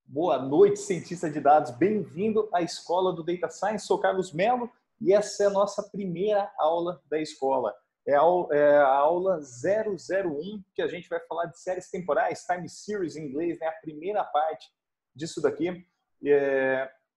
Boa noite, cientista de dados. Bem-vindo à Escola do Data Science. Sou Carlos Mello e essa é a nossa primeira aula da escola. É a aula 001, que a gente vai falar de séries temporais, time series em inglês, né? A primeira parte disso daqui.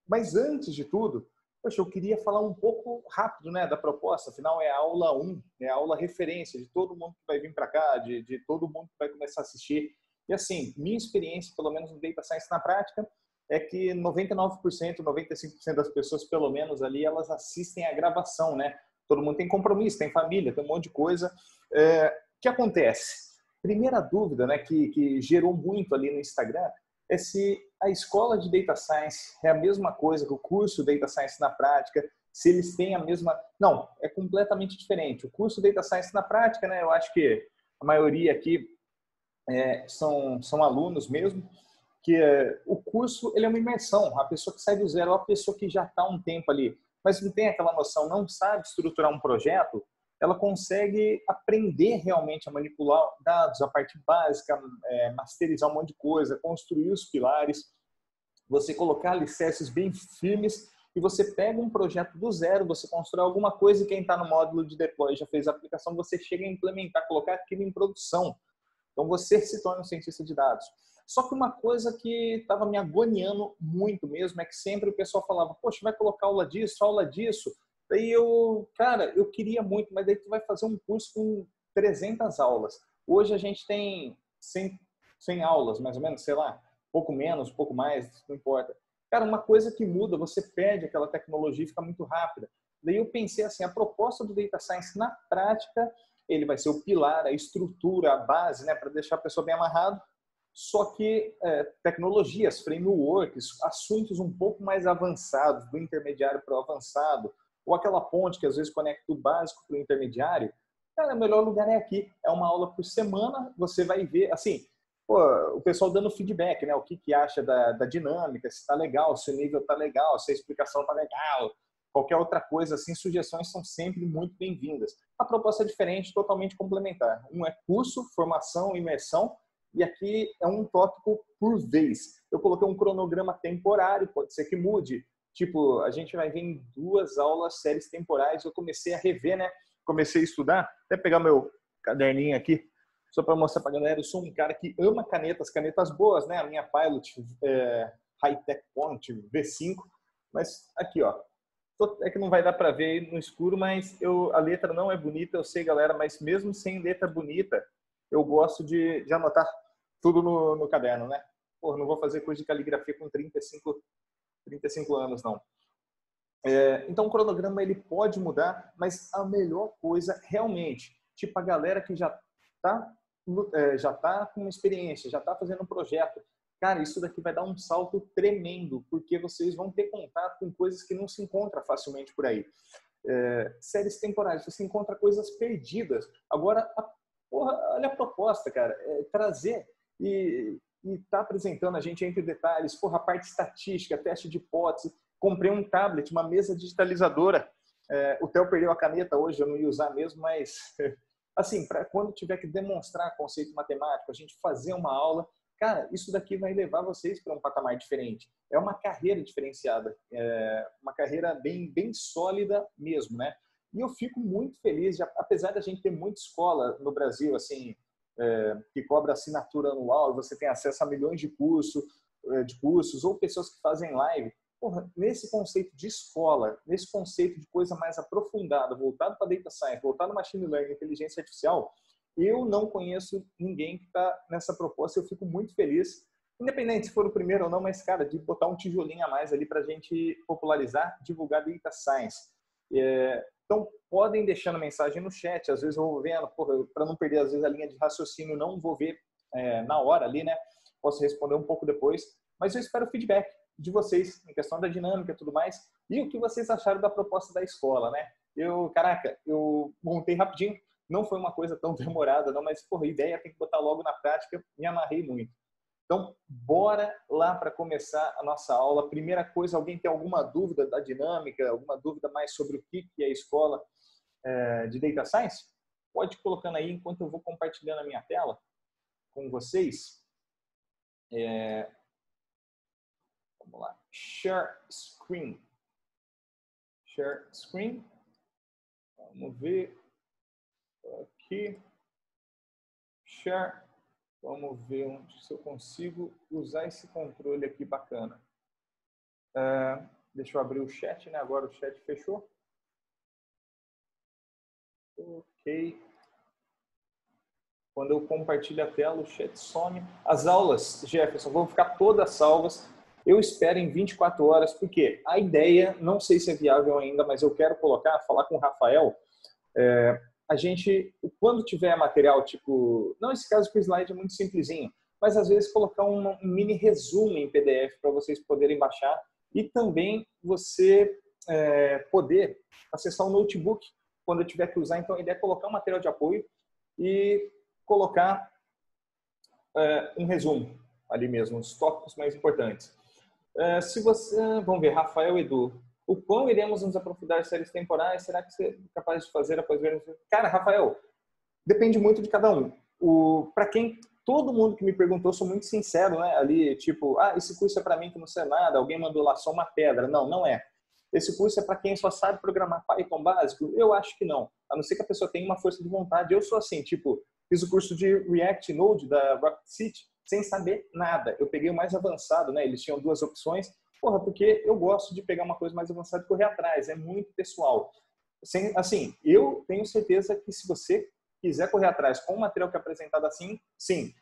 Mas antes de tudo, poxa, eu queria falar um pouco rápido, né, da proposta. Afinal, é a aula 1, é a aula referência de todo mundo que vai vir para cá, de todo mundo que vai começar a assistir. E assim, minha experiência, pelo menos no Data Science na prática, é que 99%, 95% das pessoas, pelo menos ali, elas assistem a gravação, né? Todo mundo tem compromisso, tem família, tem um monte de coisa. O que acontece? Primeira dúvida, né, que gerou muito ali no Instagram é se a escola de Data Science é a mesma coisa que o curso Data Science na prática, se eles têm a mesma... Não, é completamente diferente. O curso Data Science na prática, né, eu acho que a maioria aqui são alunos mesmo, que o curso ele é uma imersão. A pessoa que sai do zero é a pessoa que já está um tempo ali, mas não tem aquela noção, não sabe estruturar um projeto, ela consegue aprender realmente a manipular dados, a parte básica, masterizar um monte de coisa, construir os pilares, você colocar alicerces bem firmes e você pega um projeto do zero, você constrói alguma coisa e quem está no módulo de deploy já fez a aplicação, você chega a implementar, colocar aquilo em produção. Então, você se torna um cientista de dados. Só que uma coisa que estava me agoniando muito mesmo é que sempre o pessoal falava, poxa, vai colocar aula disso, aula disso. Daí cara, eu queria muito, mas daí tu vai fazer um curso com 300 aulas. Hoje a gente tem 100 aulas, mais ou menos, sei lá, pouco menos, pouco mais, não importa. Cara, uma coisa que muda, você perde aquela tecnologia e fica muito rápida. Daí eu pensei assim, a proposta do Data Science na prática ele vai ser o pilar, a estrutura, a base, né, para deixar a pessoa bem amarrado. Só que tecnologias, frameworks, assuntos um pouco mais avançados, do intermediário para o avançado, ou aquela ponte que às vezes conecta o básico para o intermediário, cara, o melhor lugar é aqui. É uma aula por semana, você vai ver, assim, pô, o pessoal dando feedback, né? O que acha da dinâmica, se está legal, se o nível está legal, se a explicação está legal, qualquer outra coisa, assim, sugestões são sempre muito bem-vindas. A proposta é diferente, totalmente complementar. Um é curso, formação, imersão, e aqui é um tópico por vez. Eu coloquei um cronograma temporário, pode ser que mude. Tipo, a gente vai ver em 2 aulas, séries temporais. Eu comecei a rever, né? Comecei a estudar, até pegar meu caderninho aqui, só para mostrar para a galera. Eu sou um cara que ama canetas boas, né? A minha Pilot High-Tech Point V5. Mas aqui, ó, é que não vai dar para ver no escuro, mas a letra não é bonita, eu sei, galera, mas mesmo sem letra bonita, eu gosto de anotar tudo no caderno, né? Pô, não vou fazer curso de caligrafia com 35 anos, não. Então, o cronograma ele pode mudar, mas a melhor coisa, realmente, tipo a galera que já tá com experiência, já está fazendo um projeto, cara, isso daqui vai dar um salto tremendo, porque vocês vão ter contato com coisas que não se encontra facilmente por aí. Séries temporais, você encontra coisas perdidas. Agora, olha a proposta, cara, trazer e tá apresentando a gente entre detalhes, porra, a parte estatística, teste de hipótese. Comprei um tablet, uma mesa digitalizadora. O Theo perdeu a caneta hoje, eu não ia usar mesmo, mas assim, para quando tiver que demonstrar conceito matemático, a gente fazer uma aula, cara, isso daqui vai levar vocês para um patamar diferente. É uma carreira diferenciada, uma carreira bem sólida mesmo, né? E eu fico muito feliz, apesar da gente ter muita escola no Brasil, assim, que cobra assinatura anual, você tem acesso a milhões de cursos, ou pessoas que fazem live. Porra, nesse conceito de escola, nesse conceito de coisa mais aprofundada, voltado para Data Science, voltado para Machine Learning, inteligência artificial, eu não conheço ninguém que está nessa proposta. Eu fico muito feliz, independente se for o primeiro ou não, mas, cara, de botar um tijolinho a mais ali para a gente popularizar, divulgar Data Science. Então, podem deixando mensagem no chat, às vezes eu vou vendo, para não perder, às vezes, a linha de raciocínio, não vou ver na hora ali, né? Posso responder um pouco depois, mas eu espero o feedback de vocês em questão da dinâmica e tudo mais, e o que vocês acharam da proposta da escola, né? Caraca, eu montei rapidinho, não foi uma coisa tão demorada, não, mas, porra, a ideia tem que botar logo na prática, me amarrei muito. Então, bora lá para começar a nossa aula. Primeira coisa, alguém tem alguma dúvida da dinâmica, alguma dúvida mais sobre o que é a escola de Data Science? Pode ir colocando aí enquanto eu vou compartilhando a minha tela com vocês. Vamos lá. Share screen. Share screen. Vamos ver. Aqui. Share. Vamos ver onde, se eu consigo usar esse controle aqui bacana. Deixa eu abrir o chat, né? Agora o chat fechou. Ok. Quando eu compartilho a tela, o chat some. As aulas, Jefferson, vão ficar todas salvas. Eu espero em 24 horas, porque a ideia, não sei se é viável ainda, mas eu quero falar com o Rafael. A gente, quando tiver material, tipo, não esse caso que o slide é muito simplesinho, mas às vezes colocar um mini resumo em PDF para vocês poderem baixar e também você poder acessar o notebook quando eu tiver que usar. Então a ideia é colocar um material de apoio e colocar um resumo ali mesmo, os tópicos mais importantes. Se você, vamos ver, Rafael Edu, o quão iremos nos aprofundar em séries temporais? Será que você é capaz de fazer após ver? Cara, Rafael, depende muito de cada um. Para quem, todo mundo que me perguntou, sou muito sincero, né? Ali, tipo, esse curso é para mim que não sei nada, alguém mandou lá só uma pedra. Não, não é. Esse curso é para quem só sabe programar Python básico? Eu acho que não. A não ser que a pessoa tenha uma força de vontade. Eu sou assim, tipo, fiz o curso de React Node da Rocket City sem saber nada. Eu peguei o mais avançado, né? Eles tinham duas opções. Porque eu gosto de pegar uma coisa mais avançada e correr atrás. É muito pessoal. Assim, eu tenho certeza que se você quiser correr atrás com o material que é apresentado assim, sim.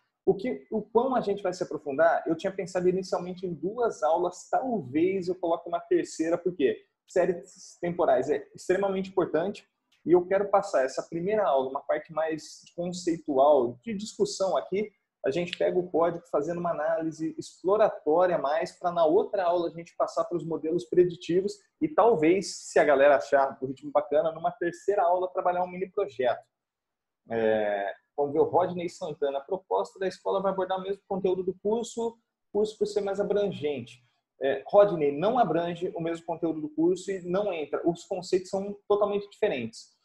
O quão a gente vai se aprofundar, eu tinha pensado inicialmente em 2 aulas, talvez eu coloque uma terceira, porque séries temporais é extremamente importante e eu quero passar essa primeira aula, uma parte mais conceitual, de discussão aqui, a gente pega o código fazendo uma análise exploratória mais para na outra aula a gente passar para os modelos preditivos e talvez, se a galera achar o ritmo bacana, numa terceira aula trabalhar um mini projeto. Vamos ver o Rodney Santana. A proposta da escola vai abordar o mesmo conteúdo do curso por ser mais abrangente. Rodney, não abrange o mesmo conteúdo do curso e não entra. Os conceitos são totalmente diferentes.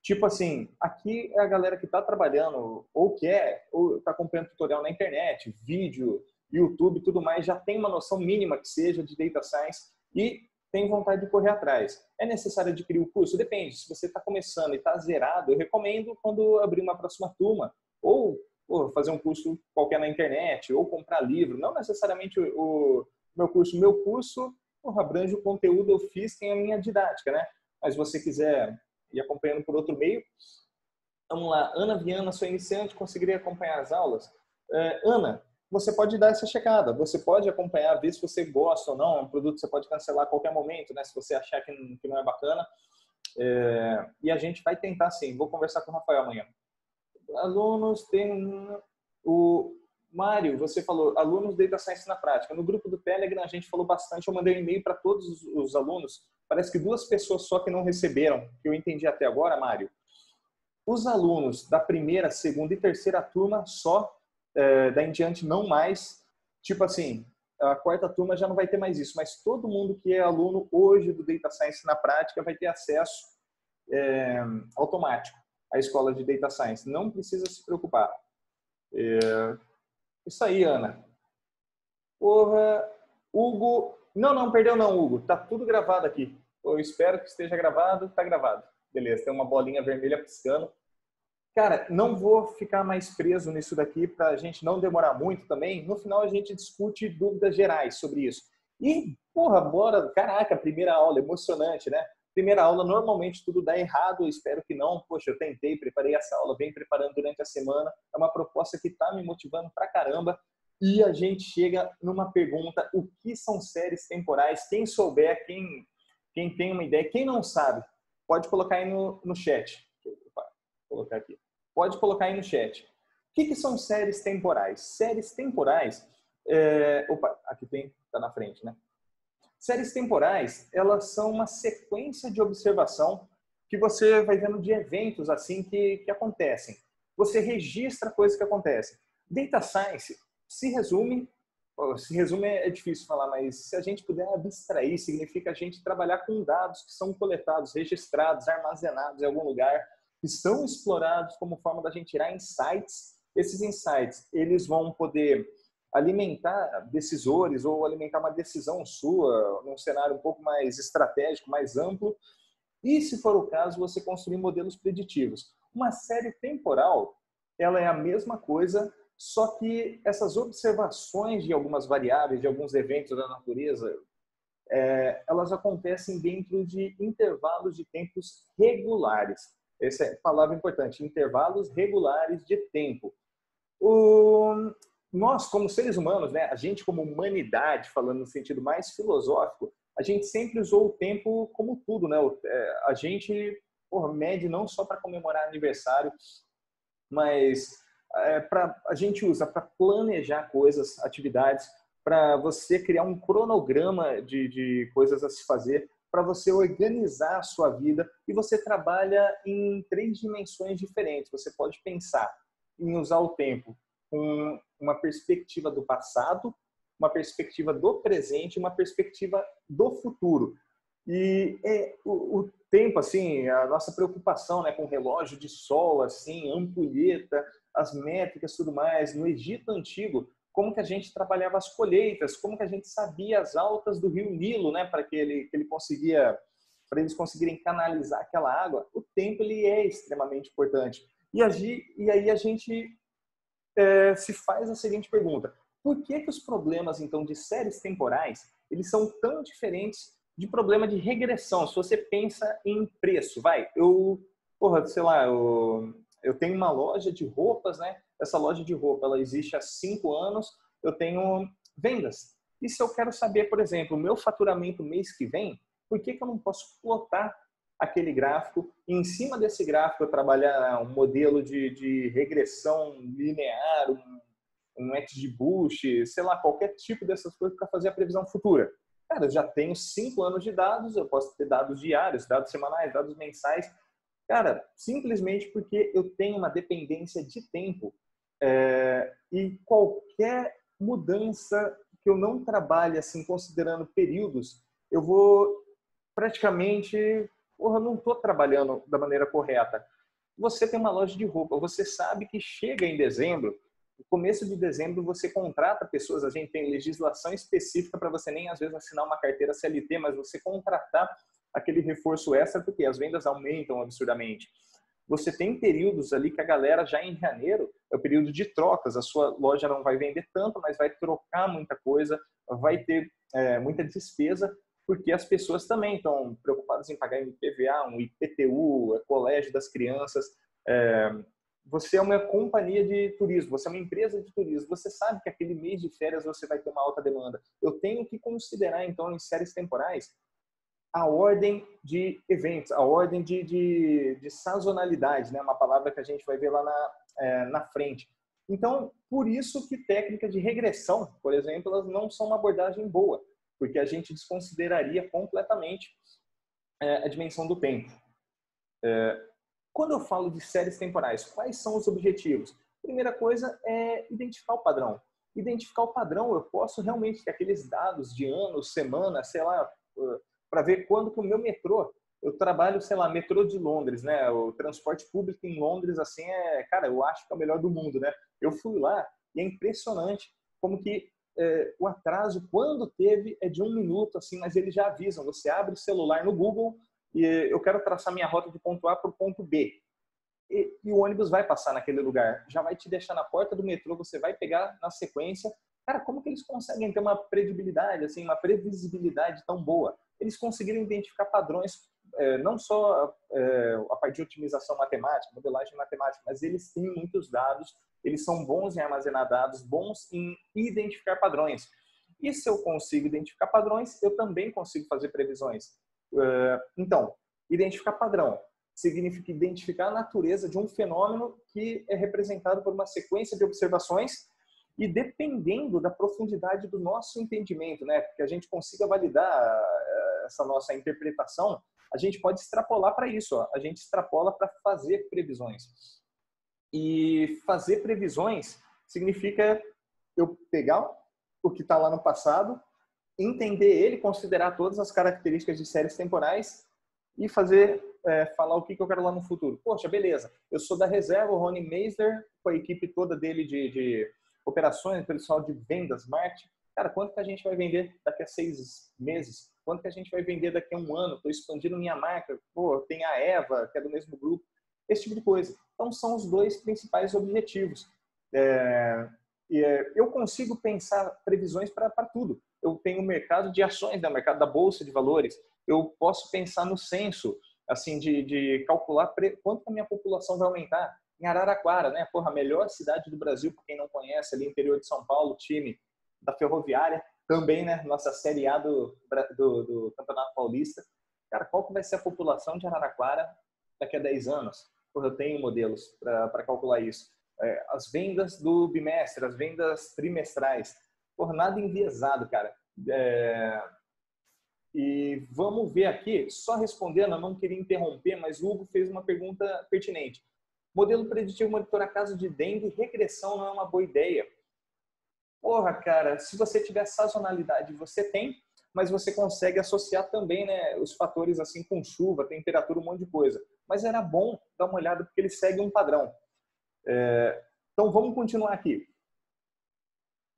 Tipo assim, aqui é a galera que está trabalhando ou está acompanhando tutorial na internet, vídeo, YouTube, tudo mais, já tem uma noção mínima que seja de Data Science e tem vontade de correr atrás. É necessário adquirir o curso? Depende. Se você está começando e está zerado, eu recomendo quando abrir uma próxima turma ou fazer um curso qualquer na internet ou comprar livro. Não necessariamente o meu curso. O meu curso abrange o conteúdo, eu fiz, tem a minha didática, né? Mas se você quiser ir acompanhando por outro meio, vamos lá. Ana Viana, sou iniciante, conseguiria acompanhar as aulas? Ana, você pode dar essa checada, você pode acompanhar, ver se você gosta ou não, é um produto que você pode cancelar a qualquer momento, né, se você achar que não é bacana, e a gente vai tentar sim, vou conversar com o Rafael amanhã. Alunos tem o Mário, você falou, alunos Data Science na prática, no grupo do Telegram a gente falou bastante, eu mandei um e-mail para todos os alunos, parece que 2 pessoas só que não receberam, que eu entendi até agora, Mário. Os alunos da primeira, segunda e terceira turma só, daí em diante não mais. Tipo assim, a quarta turma já não vai ter mais isso, mas todo mundo que é aluno hoje do Data Science na prática vai ter acesso automático à escola de Data Science. Não precisa se preocupar. Isso aí, Ana. Porra, Hugo... Não, perdeu não, Hugo. Tá tudo gravado aqui. Eu espero que esteja gravado. Tá gravado. Beleza, tem uma bolinha vermelha piscando. Cara, não vou ficar mais preso nisso daqui para a gente não demorar muito também. No final a gente discute dúvidas gerais sobre isso. E, bora, caraca, primeira aula, emocionante, né? Primeira aula, normalmente tudo dá errado, eu espero que não. Poxa, eu tentei, preparei essa aula, venho preparando durante a semana. É uma proposta que está me motivando pra caramba. E a gente chega numa pergunta, o que são séries temporais? Quem souber, quem tem uma ideia, quem não sabe, pode colocar aí no chat. Vou colocar aqui. Pode colocar aí no chat. O que são séries temporais? Séries temporais... aqui tá na frente, né? Séries temporais, elas são uma sequência de observação que você vai vendo de eventos assim que acontecem. Você registra coisas que acontecem. Data Science se resume é difícil falar, mas se a gente puder abstrair, significa a gente trabalhar com dados que são coletados, registrados, armazenados em algum lugar, que estão explorados como forma da gente tirar insights. Esses insights, eles vão poder alimentar decisores ou alimentar uma decisão sua num cenário um pouco mais estratégico, mais amplo. E, se for o caso, você construir modelos preditivos. Uma série temporal, ela é a mesma coisa, só que essas observações de algumas variáveis, de alguns eventos da natureza, elas acontecem dentro de intervalos de tempos regulares. Essa é a palavra importante, intervalos regulares de tempo. Nós, como seres humanos, né, a gente como humanidade, falando no sentido mais filosófico, a gente sempre usou o tempo como tudo, né? A gente mede não só para comemorar aniversário, mas a gente usa para planejar coisas, atividades, para você criar um cronograma de coisas a se fazer, para você organizar a sua vida, e você trabalha em 3 dimensões diferentes. Você pode pensar em usar o tempo com uma perspectiva do passado, uma perspectiva do presente e uma perspectiva do futuro. E o tempo, assim, a nossa preocupação, né, com relógio de sol, assim, ampulheta, as métricas, tudo mais. No Egito Antigo, como que a gente trabalhava as colheitas, como que a gente sabia as altas do rio Nilo, né, para eles conseguirem canalizar aquela água. O tempo, ele é extremamente importante. E aí a gente se faz a seguinte pergunta: por que os problemas, então, de séries temporais, eles são tão diferentes de problema de regressão? Se você pensa em preço, eu tenho uma loja de roupas, né? Essa loja de roupa, ela existe há 5 anos, eu tenho vendas. E se eu quero saber, por exemplo, o meu faturamento mês que vem, por que eu não posso plotar aquele gráfico, e em cima desse gráfico eu trabalhar um modelo de regressão linear, um XGBoost, sei lá, qualquer tipo dessas coisas para fazer a previsão futura? Cara, eu já tenho 5 anos de dados, eu posso ter dados diários, dados semanais, dados mensais. Cara, simplesmente porque eu tenho uma dependência de tempo. E qualquer mudança que eu não trabalhe assim, considerando períodos, eu vou praticamente... não estou trabalhando da maneira correta. Você tem uma loja de roupa, você sabe que chega em dezembro, no começo de dezembro você contrata pessoas, a gente tem legislação específica para você nem às vezes assinar uma carteira CLT, mas você contratar aquele reforço extra, porque as vendas aumentam absurdamente. Você tem períodos ali que a galera já em janeiro é o período de trocas, a sua loja não vai vender tanto, mas vai trocar muita coisa, vai ter muita despesa, porque as pessoas também estão preocupadas em pagar IPVA, um IPTU, colégio das crianças. Você é uma companhia de turismo, você é uma empresa de turismo, você sabe que aquele mês de férias você vai ter uma alta demanda. Eu tenho que considerar, então, em séries temporais, a ordem de eventos, a ordem de sazonalidade, né? Uma palavra que a gente vai ver lá na frente. Então, por isso que técnicas de regressão, por exemplo, elas não são uma abordagem boa, porque a gente desconsideraria completamente a dimensão do tempo. Quando eu falo de séries temporais, quais são os objetivos? Primeira coisa é identificar o padrão. Identificar o padrão, eu posso realmente ter aqueles dados de anos, semana, sei lá, para ver quando que o meu metrô, eu trabalho, sei lá, metrô de Londres, né? O transporte público em Londres, assim, cara, eu acho que é o melhor do mundo, né? Eu fui lá e é impressionante como que o atraso, quando teve, é de 1 minuto, assim, mas eles já avisam. Você abre o celular no Google e eu quero traçar minha rota de ponto A para o ponto B. E o ônibus vai passar naquele lugar. Já vai te deixar na porta do metrô, você vai pegar na sequência. Cara, como que eles conseguem ter uma previsibilidade, assim, uma previsibilidade tão boa? Eles conseguiram identificar padrões, não só a partir de otimização matemática, modelagem matemática, mas eles têm muitos dados, eles são bons em armazenar dados, bons em identificar padrões. E se eu consigo identificar padrões, eu também consigo fazer previsões. Então, identificar padrão significa identificar a natureza de um fenômeno que é representado por uma sequência de observações, e dependendo da profundidade do nosso entendimento, né, que a gente consiga validar essa nossa interpretação, a gente pode extrapolar para isso. A gente extrapola para fazer previsões. E fazer previsões significa eu pegar o que está lá no passado, entender ele, considerar todas as características de séries temporais e falar o que eu quero lá no futuro. Poxa, beleza, eu sou da reserva, o Ronnie Meisler, com a equipe toda dele operações, pessoal de vendas, marketing. Cara, quanto que a gente vai vender daqui a 6 meses? Quanto que a gente vai vender daqui a um ano? Estou expandindo minha marca. Pô, tem a Eva, que é do mesmo grupo. Esse tipo de coisa. Então, são os dois principais objetivos. Eu consigo pensar previsões para tudo. Eu tenho o mercado de ações, né? O mercado da bolsa de valores. Eu posso pensar no censo, assim, de calcular quanto que a minha população vai aumentar. Em Araraquara, né? Porra, a melhor cidade do Brasil, para quem não conhece, ali interior de São Paulo, time da Ferroviária, também, né? Nossa Série A do Campeonato Paulista. Cara, qual que vai ser a população de Araraquara daqui a 10 anos? Porra, eu tenho modelos para calcular isso. As vendas do bimestre, as vendas trimestrais. Porra, nada enviesado, cara. E vamos ver aqui, só respondendo, eu não queria interromper, mas o Hugo fez uma pergunta pertinente. Modelo preditivo monitorar casos de dengue, regressão não é uma boa ideia. Porra, cara, se você tiver sazonalidade, você tem, mas você consegue associar também, né, os fatores assim com chuva, temperatura, um monte de coisa. Mas era bom dar uma olhada porque ele segue um padrão. Então vamos continuar aqui.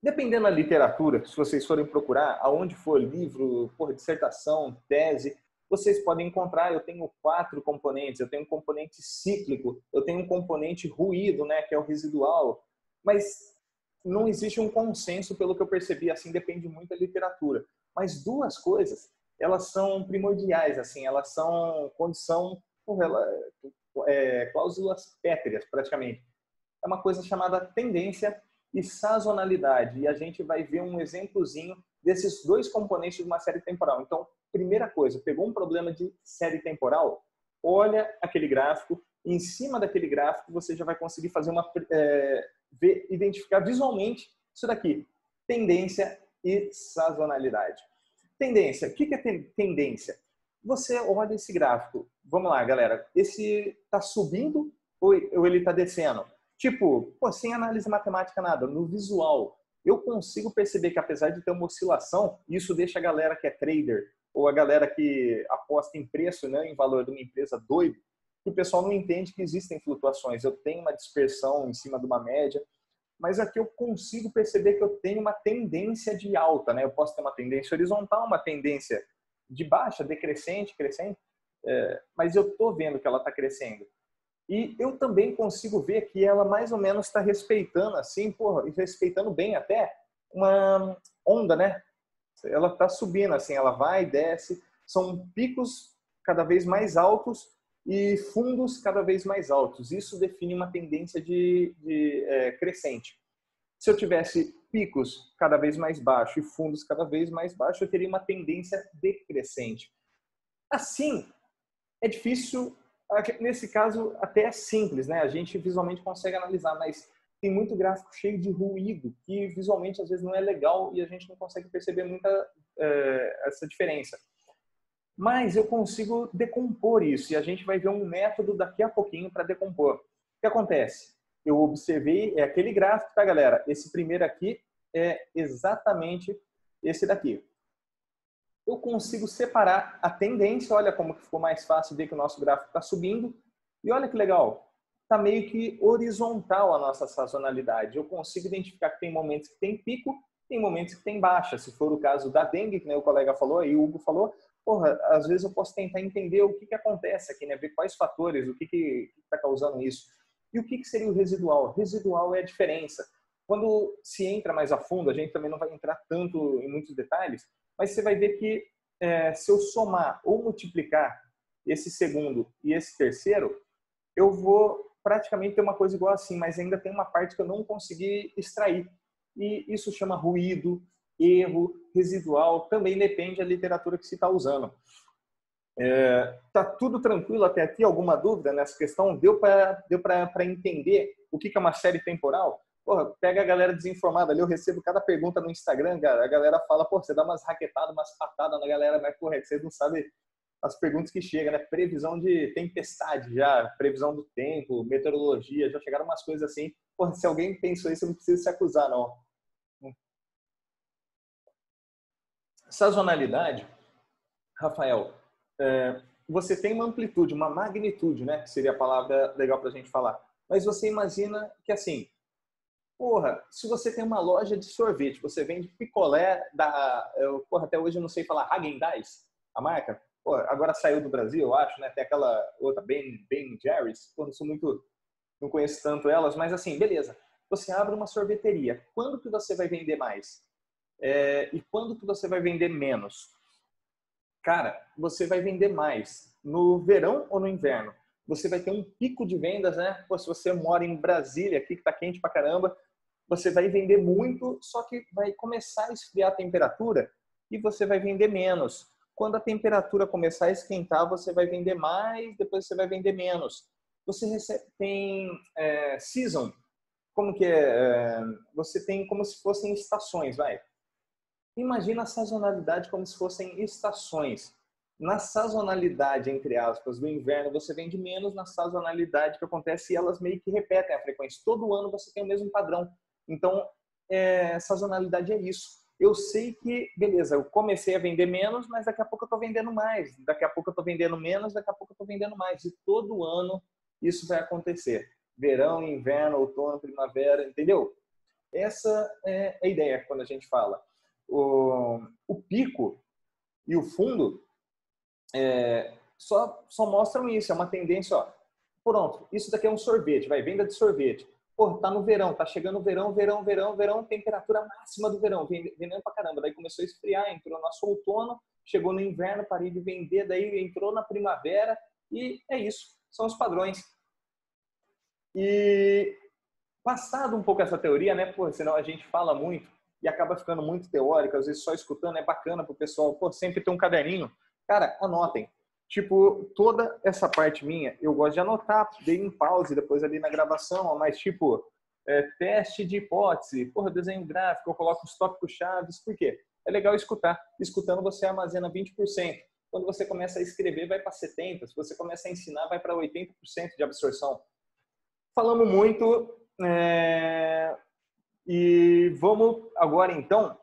Dependendo da literatura, se vocês forem procurar, aonde for livro, dissertação, tese, vocês podem encontrar, eu tenho 4 componentes, eu tenho um componente cíclico, eu tenho um componente ruído, né, que é o residual, mas não existe um consenso, pelo que eu percebi, assim, depende muito da literatura. Mas 2 coisas, elas são primordiais, assim, elas são condição, cláusulas pétreas, praticamente. É uma coisa chamada tendência e sazonalidade. E a gente vai ver um exemplozinho desses 2 componentes de uma série temporal. Então, primeira coisa, pegou um problema de série temporal, olha aquele gráfico, e em cima daquele gráfico você já vai conseguir fazer identificar visualmente isso daqui, tendência e sazonalidade. Tendência, o que é tendência? Você olha esse gráfico, vamos lá, galera, esse está subindo ou ele está descendo? Tipo, sem análise matemática nada, no visual, eu consigo perceber que apesar de ter uma oscilação, isso deixa a galera que é trader ou a galera que aposta em preço, né, em valor de uma empresa doido, que o pessoal não entende que existem flutuações. Eu tenho uma dispersão em cima de uma média, mas aqui eu consigo perceber que eu tenho uma tendência de alta, né? Eu posso ter uma tendência horizontal, uma tendência de baixa, decrescente, crescente, mas eu estou vendo que ela está crescendo. E eu também consigo ver que ela mais ou menos está respeitando, assim, respeitando bem até uma onda, né? Ela está subindo, assim, ela vai e desce. São picos cada vez mais altos e fundos cada vez mais altos. Isso define uma tendência de crescente. Se eu tivesse picos cada vez mais baixos e fundos cada vez mais baixos, eu teria uma tendência decrescente. Assim, é difícil. Nesse caso, até é simples, né? A gente visualmente consegue analisar, mas tem muito gráfico cheio de ruído que visualmente às vezes não é legal e a gente não consegue perceber muita essa diferença. Mas eu consigo decompor isso e a gente vai ver um método daqui a pouquinho para decompor. O que acontece? Eu observei, é aquele gráfico, tá, galera? Esse primeiro aqui é exatamente esse daqui. Eu consigo separar a tendência, olha como ficou mais fácil ver que o nosso gráfico está subindo, e olha que legal, está meio que horizontal a nossa sazonalidade. Eu consigo identificar que tem momentos que tem pico, tem momentos que tem baixa. Se for o caso da dengue, que nem o colega falou, e o Hugo falou, às vezes eu posso tentar entender o que acontece aqui, né? Ver quais fatores, o que está causando isso. E o que seria o residual? Residual é a diferença. Quando se entra mais a fundo, a gente também não vai entrar tanto em muitos detalhes, mas você vai ver que se eu somar ou multiplicar esse segundo e esse terceiro, eu vou praticamente ter uma coisa igual assim, mas ainda tem uma parte que eu não consegui extrair. E isso chama ruído, erro, residual, também depende da literatura que se está usando. Tá tudo tranquilo até aqui? Alguma dúvida nessa questão? Deu para entender o que é uma série temporal? Porra, pega a galera desinformada ali, eu recebo cada pergunta no Instagram, cara, a galera fala, você dá umas raquetadas, umas patadas na galera, mas, porra, vocês não sabem as perguntas que chegam, né? Previsão de tempestade já, previsão do tempo, meteorologia, já chegaram umas coisas assim. Porra, se alguém pensou isso, não precisa se acusar, não. Sazonalidade, Rafael, você tem uma amplitude, uma magnitude, né? Que seria a palavra legal para a gente falar. Mas você imagina que, assim, Porra, se você tem uma loja de sorvete, você vende picolé porra, até hoje eu não sei falar Häagen-Dazs, a marca. Porra, agora saiu do Brasil, eu acho, né? Tem aquela outra, Ben Jerry's. Porra, não conheço tanto elas, mas assim, beleza. Você abre uma sorveteria. Quando que você vai vender mais? E quando que você vai vender menos? Cara, você vai vender mais no verão ou no inverno? Você vai ter um pico de vendas, né? Pô, se você mora em Brasília, aqui que tá quente pra caramba, você vai vender muito, só que vai começar a esfriar a temperatura e você vai vender menos. Quando a temperatura começar a esquentar, você vai vender mais, depois você vai vender menos. Tem season, como que é? Você tem como se fossem estações, vai. Imagina a sazonalidade como se fossem estações. Na sazonalidade, entre aspas, do inverno, você vende menos. Na sazonalidade que acontece, e elas meio que repetem a frequência. Todo ano você tem o mesmo padrão. Então, sazonalidade é isso. Eu sei que, beleza, eu comecei a vender menos, mas daqui a pouco eu estou vendendo mais. Daqui a pouco eu estou vendendo menos, daqui a pouco eu estou vendendo mais. E todo ano isso vai acontecer. Verão, inverno, outono, primavera, entendeu? Essa é a ideia quando a gente fala. O pico e o fundo só mostram isso, é uma tendência, ó. Pronto, isso daqui é um sorvete, vai, venda de sorvete. Pô, tá no verão, tá chegando o verão, temperatura máxima do verão, vendendo pra caramba. Daí começou a esfriar, entrou no nosso outono, chegou no inverno, parei de vender, daí entrou na primavera e é isso, são os padrões. E passado um pouco essa teoria, né, pô, senão a gente fala muito e acaba ficando muito teórico, às vezes só escutando é bacana pro pessoal, pô, sempre ter um caderninho. Cara, anotem. Tipo, toda essa parte minha, eu gosto de anotar, dei um pause depois ali na gravação, mas tipo, teste de hipótese, porra, desenho gráfico, eu coloco os tópicos chaves, por quê? É legal escutar. Escutando você armazena 20%. Quando você começa a escrever, vai para 70%. Se você começa a ensinar, vai para 80% de absorção. Falamos muito, e vamos agora, então,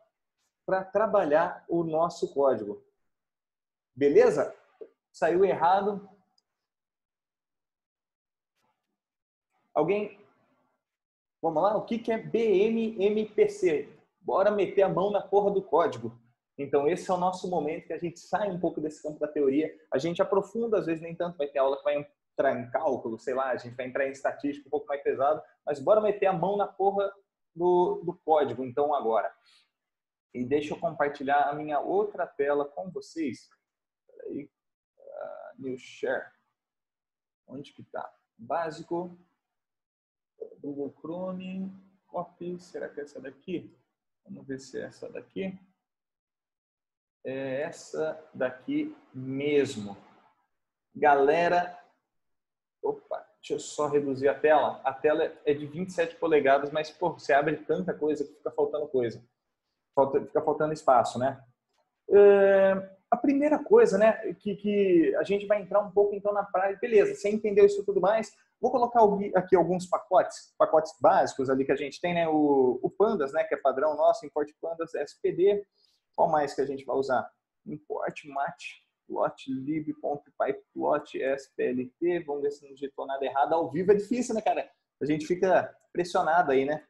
para trabalhar o nosso código. Beleza? Saiu errado. Alguém? Vamos lá? O que é BMMPC? Bora meter a mão na porra do código. Então, esse é o nosso momento que a gente sai um pouco desse campo da teoria. A gente aprofunda, às vezes nem tanto. Vai ter aula que vai entrar em cálculo, sei lá, a gente vai entrar em estatística um pouco mais pesado. Mas bora meter a mão na porra do código, então, agora. E deixa eu compartilhar a minha outra tela com vocês. Peraí. New Share. Onde que tá? Básico. Google Chrome. Copy. Será que é essa daqui? Vamos ver se é essa daqui. É essa daqui mesmo. Galera, opa, deixa eu só reduzir a tela. A tela é de 27 polegadas, mas pô, você abre tanta coisa que fica faltando coisa. Fica faltando espaço, né? A primeira coisa, né, que a gente vai entrar um pouco então na prática, beleza, você entendeu isso tudo mais, vou colocar aqui alguns pacotes básicos ali que a gente tem, né, o Pandas, né, que é padrão nosso, import Pandas, SPD, qual mais que a gente vai usar? Import matplotlib.pyplot splt, vamos ver se não digitou nada errado, ao vivo é difícil, né, cara? A gente fica pressionado aí, né?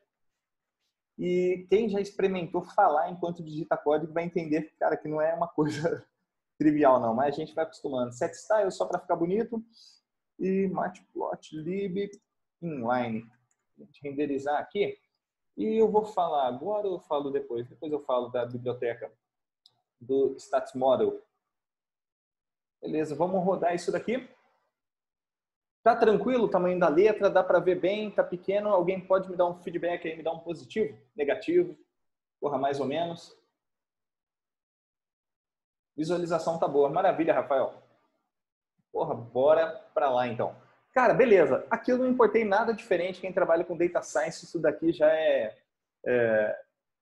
E quem já experimentou falar enquanto digita código vai entender, cara, que não é uma coisa trivial, não. Mas a gente vai acostumando. Set style só para ficar bonito. E matplotlib inline. A gente renderizar aqui. E eu vou falar agora ou eu falo depois? Depois eu falo da biblioteca do Stats Model. Beleza, vamos rodar isso daqui. Tá tranquilo o tamanho da letra? Dá para ver bem? Tá pequeno? Alguém pode me dar um feedback aí, me dar um positivo? Negativo? Porra, mais ou menos. Visualização tá boa. Maravilha, Rafael. Porra, bora para lá então. Cara, beleza. Aqui eu não importei nada diferente. Quem trabalha com Data Science, isso daqui já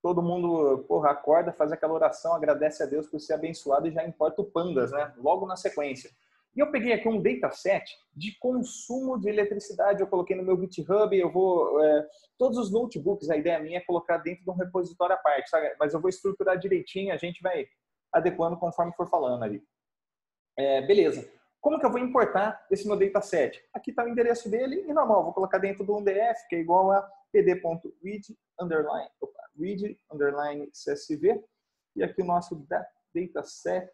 todo mundo, porra, acorda, faz aquela oração, agradece a Deus por ser abençoado e já importa o Pandas, né? Logo na sequência. E eu peguei aqui um dataset de consumo de eletricidade. Eu coloquei no meu GitHub. Eu vou todos os notebooks. A ideia minha é colocar dentro de um repositório à parte, sabe? Mas eu vou estruturar direitinho. A gente vai adequando conforme for falando ali. Beleza. Como que eu vou importar esse meu dataset? Aqui está o endereço dele e normal, vou colocar dentro do UDF, que é igual a pd.read_csv, e aqui o nosso dataset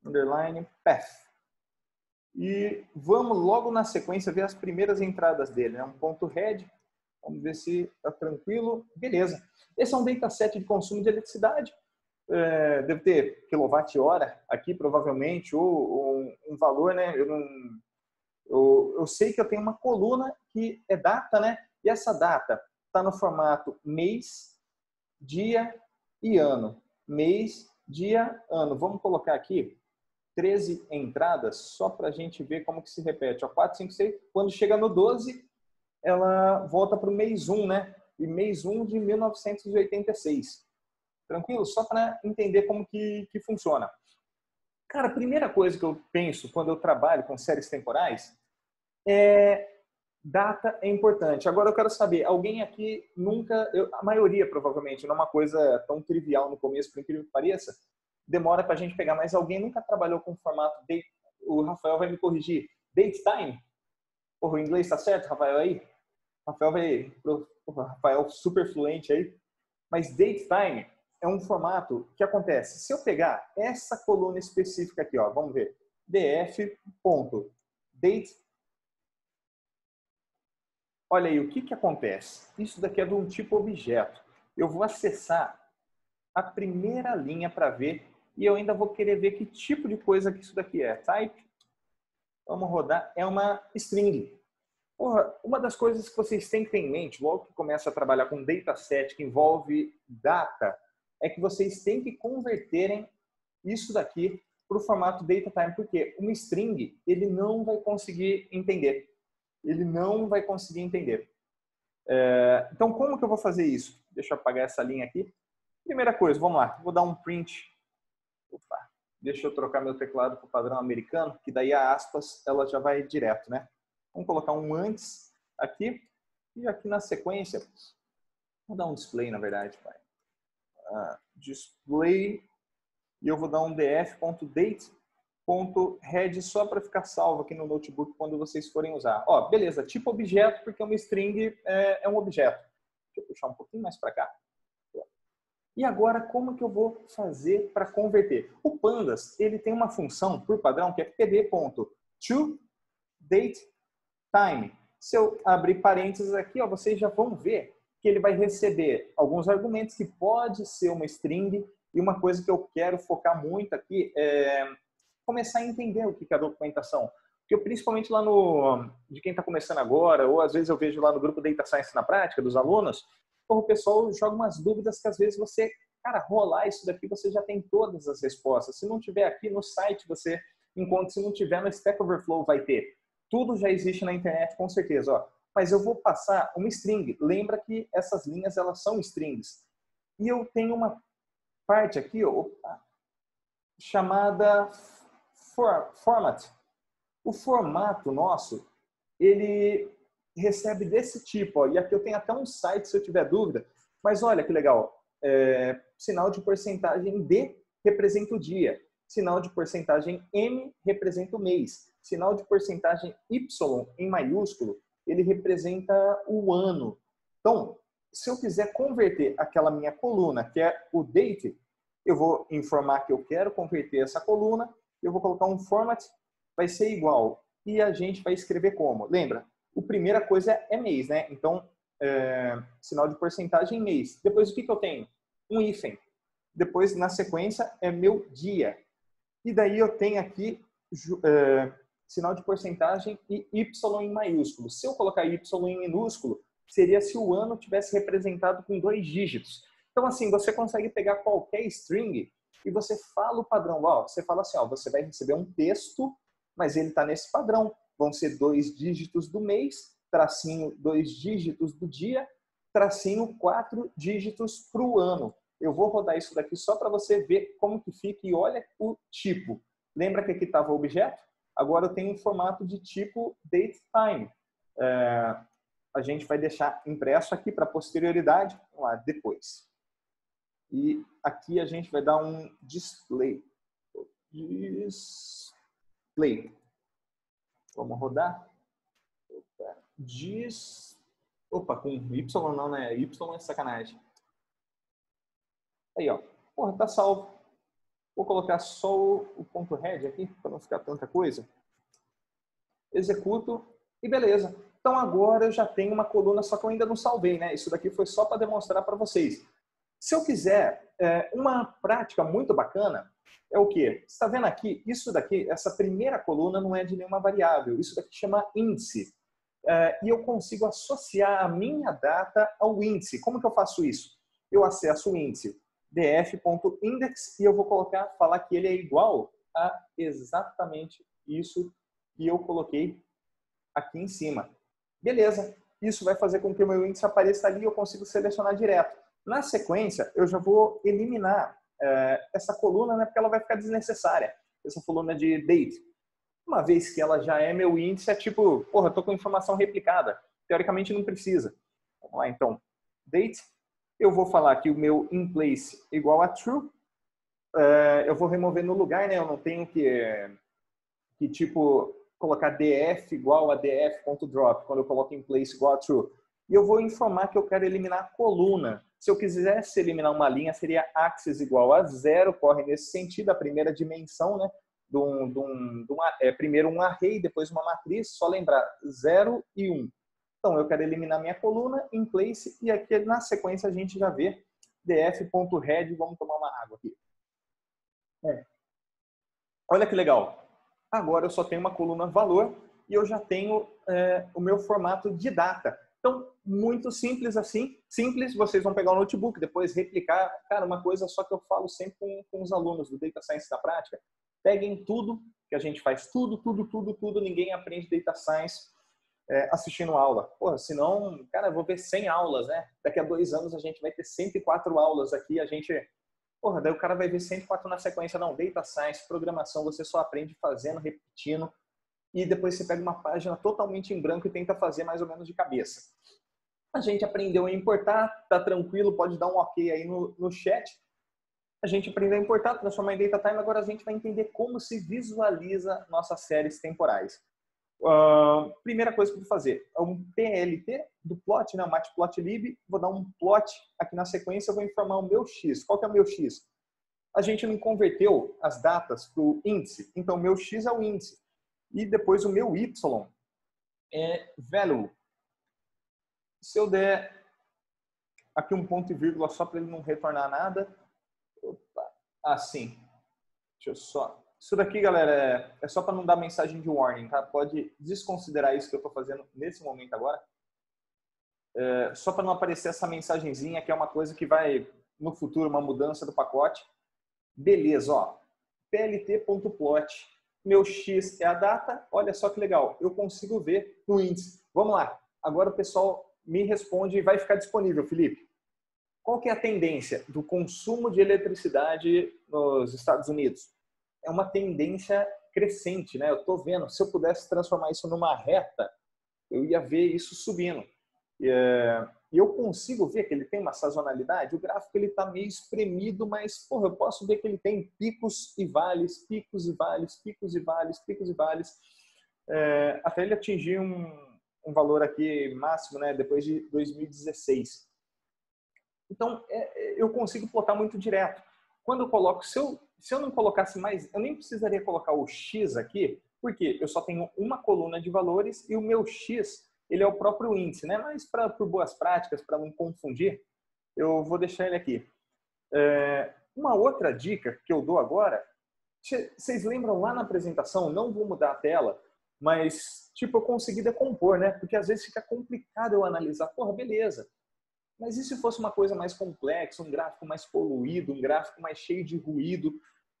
underline path. E vamos logo na sequência ver as primeiras entradas dele, né? Um ponto head, vamos ver se está tranquilo. Beleza. Esse é um dataset de consumo de eletricidade. Deve ter quilowatt-hora aqui, provavelmente, ou um valor, né? Eu sei que eu tenho uma coluna que é data, né? E essa data está no formato mês, dia e ano. Mês, dia, ano. Vamos colocar aqui 13 entradas, só para a gente ver como que se repete. Ó, 4, 5, 6. Quando chega no 12, ela volta para o mês 1, né? E mês 1 de 1986. Tranquilo? Só para entender como que funciona. Cara, a primeira coisa que eu penso quando eu trabalho com séries temporais é data é importante. Agora eu quero saber, alguém aqui nunca, a maioria provavelmente, não é uma coisa tão trivial no começo, por incrível que pareça, demora para a gente pegar, mas alguém nunca trabalhou com o formato date, o Rafael vai me corrigir, date time? Porra, o inglês está certo, Rafael, aí? Rafael super fluente aí, mas date time é um formato que acontece. Se eu pegar essa coluna específica aqui, ó, vamos ver, df.date. Olha aí, o que acontece? Isso daqui é de um tipo objeto. Eu vou acessar a primeira linha para ver e eu ainda vou querer ver que tipo de coisa que isso daqui é. Type, vamos rodar, é uma string. Porra, uma das coisas que vocês têm que ter em mente, logo que começa a trabalhar com dataset que envolve data, é que vocês têm que converterem isso daqui para o formato datatime, porque uma string ele não vai conseguir entender. Ele não vai conseguir entender. Então, como que eu vou fazer isso? Deixa eu apagar essa linha aqui. Primeira coisa, vamos lá. Vou dar um print. Opa, deixa eu trocar meu teclado para o padrão americano, que daí a aspas ela já vai direto, né? Vamos colocar um antes aqui. E aqui na sequência, vou dar um display, na verdade, pai. Display. E eu vou dar um df.date.head só para ficar salvo aqui no notebook quando vocês forem usar. Ó, beleza, tipo objeto, porque uma string é um objeto. Deixa eu puxar um pouquinho mais para cá. E agora, como que eu vou fazer para converter? O Pandas, ele tem uma função, por padrão, que é pd.toDateTime. Se eu abrir parênteses aqui, ó, vocês já vão ver que ele vai receber alguns argumentos que pode ser uma string, e uma coisa que eu quero focar muito aqui é começar a entender o que é a documentação. Porque eu, principalmente lá de quem está começando agora, ou às vezes eu vejo lá no grupo Data Science na Prática, dos alunos, o pessoal joga umas dúvidas que às vezes você, cara, rolar isso daqui, você já tem todas as respostas. Se não tiver aqui no site, você encontra. Se não tiver no Stack Overflow, vai ter. Tudo já existe na internet, com certeza. Ó. Mas eu vou passar uma string. Lembra que essas linhas, elas são strings. E eu tenho uma parte aqui, ó, chamada format. O formato nosso, ele recebe desse tipo. Ó, e aqui eu tenho até um site, se eu tiver dúvida. Mas olha que legal. Sinal de porcentagem D representa o dia. Sinal de porcentagem M representa o mês. Sinal de porcentagem Y em maiúsculo, ele representa o ano. Então, se eu quiser converter aquela minha coluna, que é o date, eu vou informar que eu quero converter essa coluna, eu vou colocar um format, vai ser igual. E a gente vai escrever como? Lembra? A primeira coisa é mês, né? Então, sinal de porcentagem em mês. Depois, o que eu tenho? Um hífen. Depois, na sequência, é meu dia. E daí eu tenho aqui sinal de porcentagem e Y em maiúsculo. Se eu colocar Y em minúsculo, seria se o ano tivesse representado com 2 dígitos. Então, assim, você consegue pegar qualquer string e você fala o padrão. Ó, você fala assim, ó, você vai receber um texto, mas ele está nesse padrão. Vão ser 2 dígitos do mês, tracinho 2 dígitos do dia, tracinho 4 dígitos para o ano. Eu vou rodar isso daqui só para você ver como que fica e olha o tipo. Lembra que aqui estava o objeto? Agora eu tenho um formato de tipo datetime. A gente vai deixar impresso aqui para posterioridade. Vamos lá, depois. E aqui a gente vai dar um display. Play. Vamos rodar. Opa, com Y não, né? Y é sacanagem. Aí, ó. Porra, tá salvo. Vou colocar só o ponto head aqui, para não ficar tanta coisa. Executo e beleza. Então agora eu já tenho uma coluna, só que eu ainda não salvei, né? Isso daqui foi só para demonstrar para vocês. Se eu quiser, uma prática muito bacana é o quê? Você está vendo aqui? Isso daqui, essa primeira coluna não é de nenhuma variável. Isso daqui chama índice. E eu consigo associar a minha data ao índice. Como que eu faço isso? Eu acesso o índice df.index e eu vou falar que ele é igual a exatamente isso que eu coloquei aqui em cima. Beleza. Isso vai fazer com que o meu índice apareça ali e eu consigo selecionar direto. Na sequência, eu já vou eliminar essa coluna, né, porque ela vai ficar desnecessária. Essa coluna de date. Uma vez que ela já é meu índice, é tipo, porra, eu tô com informação replicada. Teoricamente não precisa. Vamos lá, então. Date. Eu vou falar que o meu inPlace igual a true. Eu vou remover no lugar, né? Eu não tenho que tipo, colocar df igual a df.drop, quando eu coloco inPlace igual a true. E eu vou informar que eu quero eliminar a coluna. Se eu quisesse eliminar uma linha, seria axis igual a 0, corre nesse sentido, a primeira dimensão, né? Primeiro um array, depois uma matriz, só lembrar 0 e 1. Então, eu quero eliminar minha coluna, inPlace, e aqui na sequência a gente já vê df.head, vamos tomar uma água aqui. Olha que legal. Agora eu só tenho uma coluna valor e eu já tenho o meu formato de data. Então, muito simples assim. Simples, vocês vão pegar o notebook, depois replicar. Cara, uma coisa só que eu falo sempre com os alunos do Data Science da prática. Peguem tudo, que a gente faz tudo. Ninguém aprende Data Science assistindo aula. Porra, senão, cara, eu vou ver 100 aulas, né? Daqui a 2 anos a gente vai ter 104 aulas aqui. Porra, daí o cara vai ver 104 na sequência. Não, Data Science, programação, você só aprende fazendo, repetindo. E depois você pega uma página totalmente em branco e tenta fazer mais ou menos de cabeça. A gente aprendeu a importar, tá tranquilo, pode dar um ok aí no chat. A gente aprendeu a importar, transformar em data time, agora a gente vai entender como se visualiza nossas séries temporais. Primeira coisa que eu vou fazer é um PLT do plot, né, o matplotlib, vou dar um plot aqui na sequência, eu vou informar o meu x. Qual que é o meu x? A gente não converteu as datas para o índice, então o meu x é o índice. E depois o meu y é value. Se eu der aqui um ponto e vírgula só para ele não retornar nada. Opa, assim. Deixa eu só. Isso daqui, galera, é só para não dar mensagem de warning, tá? Pode desconsiderar isso que eu estou fazendo nesse momento agora. Só para não aparecer essa mensagenzinha, que é uma coisa que vai, no futuro, uma mudança do pacote. Beleza, ó. plt.plot. Meu x é a data. Olha só que legal. Eu consigo ver no índice. Vamos lá. Agora o pessoal me responde e vai ficar disponível, Felipe. Qual que é a tendência do consumo de eletricidade nos Estados Unidos? É uma tendência crescente, né? Eu estou vendo, se eu pudesse transformar isso numa reta, eu ia ver isso subindo. E eu consigo ver que ele tem uma sazonalidade. O gráfico ele está meio espremido, mas porra, eu posso ver que ele tem picos e vales, picos e vales, picos e vales, picos e vales, até ele atingir um valor aqui máximo, né? Depois de 2016. Então, eu consigo plotar muito direto. Quando eu coloco, se eu não colocasse mais, eu nem precisaria colocar o X aqui, porque eu só tenho uma coluna de valores e o meu X, ele é o próprio índice, né? Mas por boas práticas, para não confundir, eu vou deixar ele aqui. Uma outra dica que eu dou agora, vocês lembram lá na apresentação, não vou mudar a tela, mas tipo, eu consegui decompor, né? Porque às vezes fica complicado eu analisar. Porra, beleza. Mas e se fosse uma coisa mais complexa, um gráfico mais poluído, um gráfico mais cheio de ruído?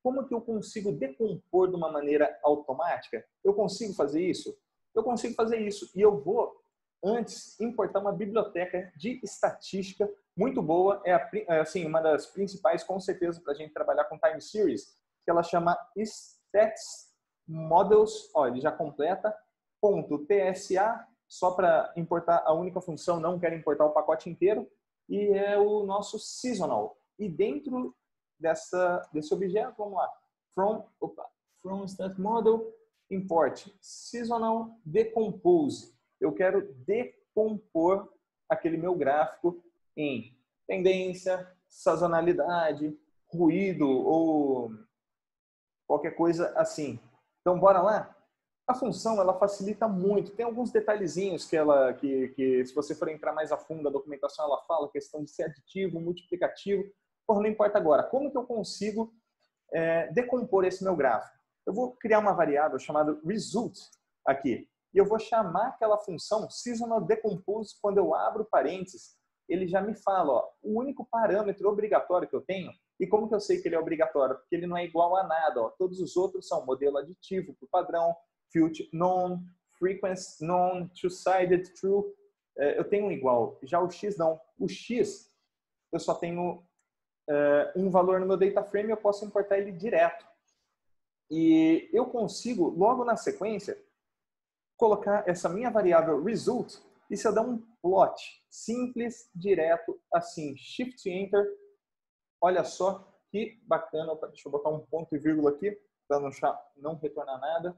Como que eu consigo decompor de uma maneira automática? Eu consigo fazer isso? Eu consigo fazer isso. E eu vou, antes, importar uma biblioteca de estatística muito boa. Assim, uma das principais, com certeza, para a gente trabalhar com time series, que ela chama Stats Models. Ó, ele já completa. .tsa, só para importar a única função, não quero importar o pacote inteiro, e é o nosso seasonal. E dentro desse objeto, vamos lá, from Stat Model, import seasonal decompose. Eu quero decompor aquele meu gráfico em tendência, sazonalidade, ruído ou qualquer coisa assim. Então, bora lá? A função, ela facilita muito. Tem alguns detalhezinhos que se você for entrar mais a fundo, a documentação, ela fala, questão de ser aditivo, multiplicativo. Porra, não importa agora. Como que eu consigo decompor esse meu gráfico? Eu vou criar uma variável chamada result aqui. E eu vou chamar aquela função seasonal decompose. Quando eu abro parênteses, ele já me fala, ó, o único parâmetro obrigatório que eu tenho. E como que eu sei que ele é obrigatório? Porque ele não é igual a nada. Ó. Todos os outros são modelo aditivo por padrão, filter known, frequency known, two-sided true. Eu tenho um igual. Já o X não. O X, eu só tenho um valor no meu data frame, eu posso importar ele direto. E eu consigo, logo na sequência, colocar essa minha variável result, e se eu der um plot simples, direto, assim, Shift Enter, olha só que bacana. Deixa eu botar um ponto e vírgula aqui, para não retornar nada.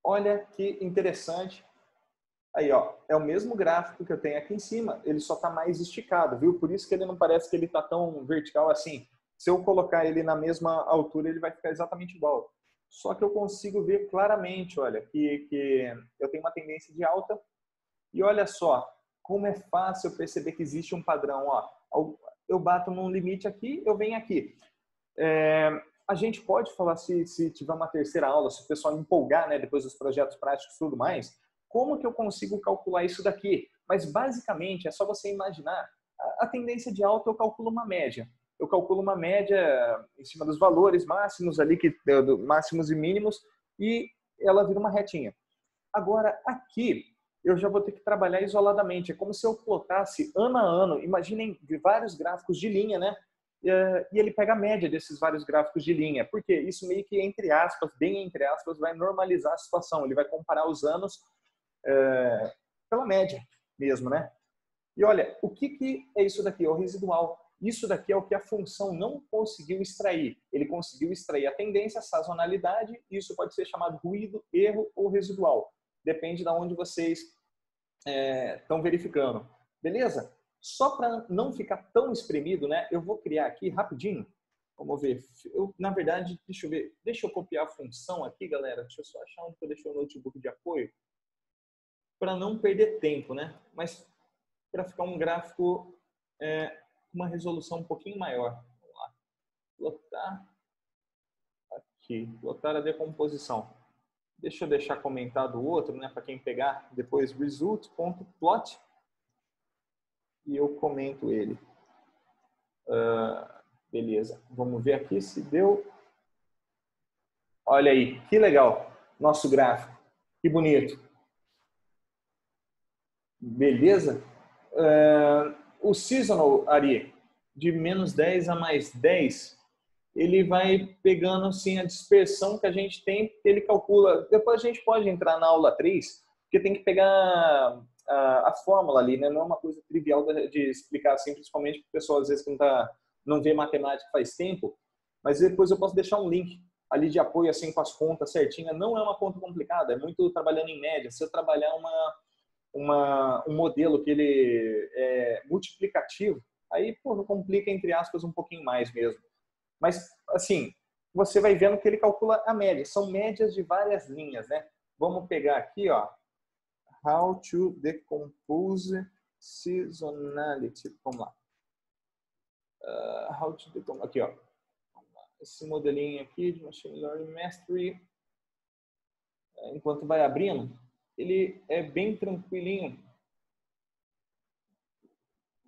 Olha que interessante. Aí, ó, é o mesmo gráfico que eu tenho aqui em cima, ele só está mais esticado, viu? Por isso que ele não parece que ele está tão vertical assim. Se eu colocar ele na mesma altura, ele vai ficar exatamente igual. Só que eu consigo ver claramente, olha, que eu tenho uma tendência de alta. E olha só, como é fácil perceber que existe um padrão. Ó, eu bato num limite aqui, eu venho aqui. A gente pode falar, se tiver uma terceira aula, se o pessoal empolgar, né, depois dos projetos práticos e tudo mais, como que eu consigo calcular isso daqui? Mas, basicamente, é só você imaginar. A tendência de alta, eu calculo uma média. Eu calculo uma média em cima dos valores máximos ali, máximos e mínimos, e ela vira uma retinha. Agora, aqui, eu já vou ter que trabalhar isoladamente. É como se eu plotasse ano a ano. Imaginem vários gráficos de linha, né? E ele pega a média desses vários gráficos de linha. Porque isso meio que, entre aspas, bem entre aspas, vai normalizar a situação. Ele vai comparar os anos pela média mesmo, né? E olha, o que é isso daqui? É o residual. Isso daqui é o que a função não conseguiu extrair. Ele conseguiu extrair a tendência, a sazonalidade, e isso pode ser chamado ruído, erro ou residual. Depende de onde vocês estão verificando. Beleza? Só para não ficar tão espremido, né? Eu vou criar aqui rapidinho. Vamos ver. Na verdade, deixa eu ver. Deixa eu copiar a função aqui, galera. Deixa eu só achar onde eu deixei o notebook de apoio. Para não perder tempo, né? Mas para ficar um gráfico com uma resolução um pouquinho maior. Vamos lá. Plotar. Aqui. Plotar a decomposição. Deixa eu deixar comentado o outro, né? Para quem pegar depois, result.plot. E eu comento ele. Beleza. Vamos ver aqui se deu. Olha aí, que legal. Nosso gráfico. Que bonito. Beleza? O seasonal, Ari, de menos 10 a mais 10, ele vai pegando assim a dispersão que a gente tem, que ele calcula. Depois a gente pode entrar na aula 3, porque tem que pegar a fórmula ali, né? Não é uma coisa trivial de explicar assim, principalmente para o pessoal às vezes que não vê matemática faz tempo, mas depois eu posso deixar um link ali de apoio assim com as contas certinhas. Não é uma conta complicada, é muito trabalhando em média. Se eu trabalhar um modelo que ele é multiplicativo, aí pô, complica entre aspas um pouquinho mais mesmo. Mas assim, você vai vendo que ele calcula a média. São médias de várias linhas, né? Vamos pegar aqui, ó, how to decompose seasonality. Vamos lá. How to decompose. Aqui, ó. Esse modelinho aqui de Machine Learning Mastery, enquanto vai abrindo, ele é bem tranquilinho.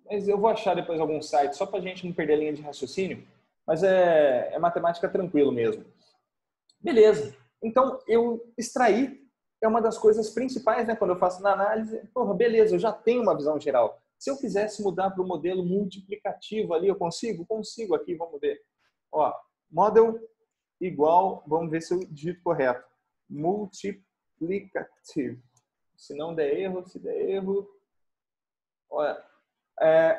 Mas eu vou achar depois algum site, só para a gente não perder a linha de raciocínio. Mas é matemática tranquilo mesmo. Beleza. Então, eu extrair é uma das coisas principais, né? Quando eu faço na análise, porra, beleza, eu já tenho uma visão geral. Se eu quisesse mudar para o modelo multiplicativo ali, eu consigo? Consigo aqui, vamos ver. Ó, model igual, vamos ver se eu digito correto. Multiplicative. Se não der erro, se der erro... Olha,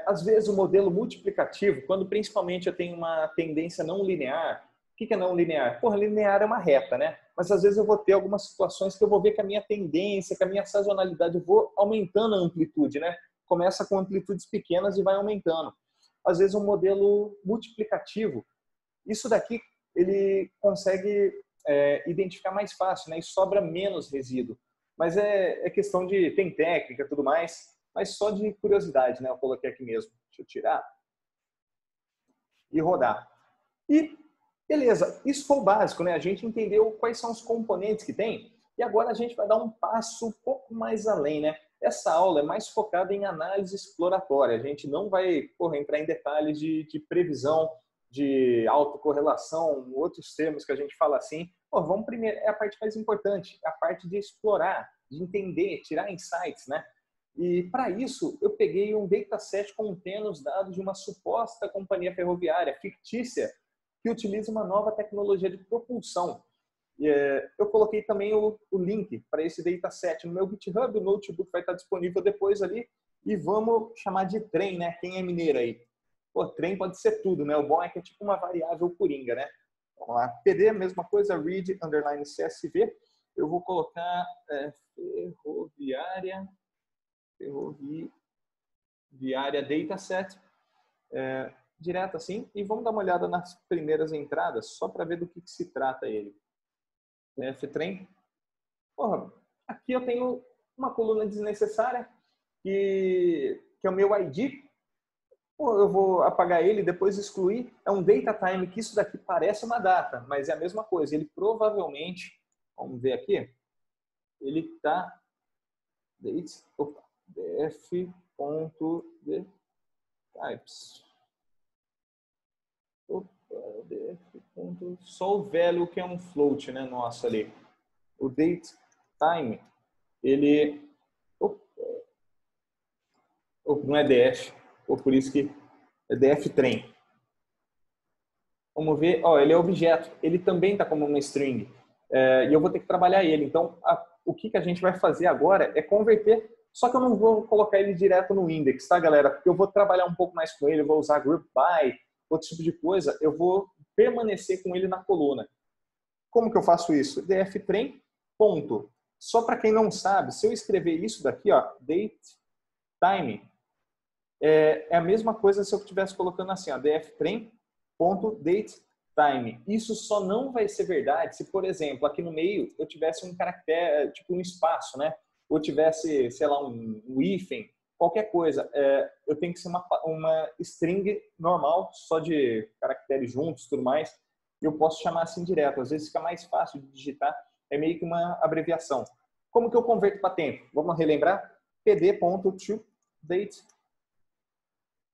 às vezes o modelo multiplicativo, quando principalmente eu tenho uma tendência não linear, O que é não linear? Porra, linear é uma reta, né? Mas às vezes eu vou ter algumas situações que eu vou ver que a minha tendência, que a minha sazonalidade, eu vou aumentando a amplitude, né? Começa com amplitudes pequenas e vai aumentando. Às vezes um modelo multiplicativo, isso daqui ele consegue identificar mais fácil, né? E sobra menos resíduo. Mas é questão de, tem técnica e tudo mais, mas só de curiosidade, né? Eu coloquei aqui mesmo. Deixa eu tirar e rodar. E beleza, isso foi o básico, né? A gente entendeu quais são os componentes que tem e agora a gente vai dar um passo um pouco mais além, né? Essa aula é mais focada em análise exploratória. A gente não vai entrar em detalhes de previsão, de autocorrelação, outros termos que a gente fala assim. Vamos primeiro, é a parte mais importante, é a parte de explorar, de entender, tirar insights, né? E para isso, eu peguei um dataset contendo os dados de uma suposta companhia ferroviária fictícia que utiliza uma nova tecnologia de propulsão. Eu coloquei também o link para esse dataset no meu GitHub, o notebook vai estar disponível depois ali, e vamos chamar de trem, né? Quem é mineiro aí? Pô, trem pode ser tudo, né? O bom é que é tipo uma variável coringa, né? Vamos lá, PD, mesma coisa, read, underline CSV, eu vou colocar ferroviária dataset, direto assim, e vamos dar uma olhada nas primeiras entradas, só para ver do que se trata ele. Ftrem. Aqui eu tenho uma coluna desnecessária, que é o meu ID. Eu vou apagar ele, depois excluir. É um data time, que isso daqui parece uma data, mas é a mesma coisa. Ele provavelmente, vamos ver aqui, ele está df.dtypes. Só o value que é um float, né, nosso ali. O date time, ele não é df, por isso que é df trem. Vamos ver, ele é objeto, ele também está como uma string, e eu vou ter que trabalhar ele. Então, o que a gente vai fazer agora é converter, só que eu não vou colocar ele direto no index, tá, galera? Porque eu vou trabalhar um pouco mais com ele, eu vou usar group by, outro tipo de coisa, eu vou permanecer com ele na coluna. Como que eu faço isso? dftrem, ponto. Só para quem não sabe, se eu escrever isso daqui, date time, é a mesma coisa se eu estivesse colocando assim, dftrem.datetime. Isso só não vai ser verdade se, por exemplo, aqui no meio eu tivesse um caractere, tipo um espaço, né? Ou tivesse, sei lá, um hífen, qualquer coisa. Eu tenho que ser uma string normal, só de caracteres juntos e tudo mais. Eu posso chamar assim direto. Às vezes fica mais fácil de digitar. É meio que uma abreviação. Como que eu converto para tempo? Vamos relembrar? pd.toDate.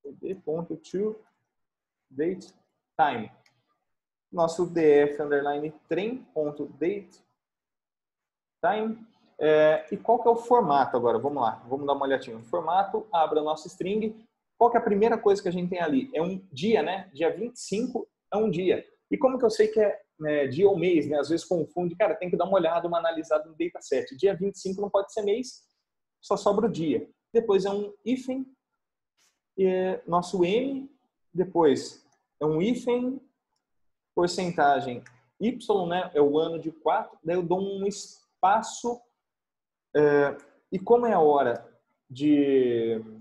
pd.toDateTime. Nosso df underline trem.datetime. E qual que é o formato agora? Vamos lá, vamos dar uma olhadinha. O formato, abra a nossa string. Qual que é a primeira coisa que a gente tem ali? É um dia, né? Dia 25 é um dia. E como que eu sei que é dia ou mês, né? Às vezes confunde. Cara, tem que dar uma olhada, uma analisada no dataset. Dia 25 não pode ser mês, só sobra o dia. Depois é um hífen, nosso M, depois é um hífen, porcentagem Y, né? É o ano de 4, daí eu dou um espaço, e como é a hora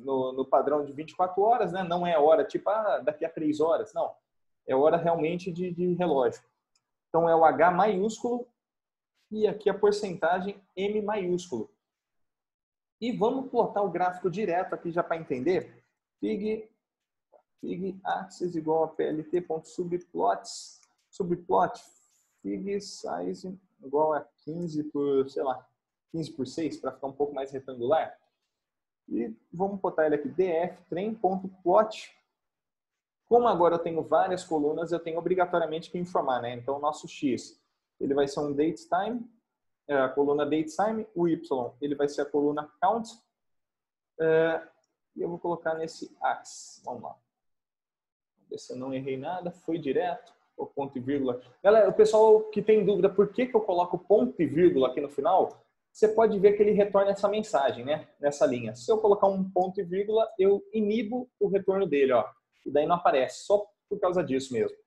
no padrão de 24 horas, né? Não é a hora tipo, daqui a 3 horas, não. É hora realmente de relógio. Então é o H maiúsculo e aqui a porcentagem M maiúsculo. E vamos plotar o gráfico direto aqui já para entender. Fig axis igual a plt.subplots, subplot fig size igual a 15 por, sei lá, 15 por 6 para ficar um pouco mais retangular. E vamos botar ele aqui, dftrem.plot. Como agora eu tenho várias colunas, eu tenho obrigatoriamente que informar, né? Então o nosso x, ele vai ser um datetime, a coluna datetime, o y, ele vai ser a coluna count, e eu vou colocar nesse axis. Vamos lá. Ver se eu não errei nada, foi direto, o ponto e vírgula. Galera, o pessoal que tem dúvida por que eu coloco ponto e vírgula aqui no final, você pode ver que ele retorna essa mensagem, né? Nessa linha. Se eu colocar um ponto e vírgula, eu inibo o retorno dele, e daí não aparece, só por causa disso mesmo.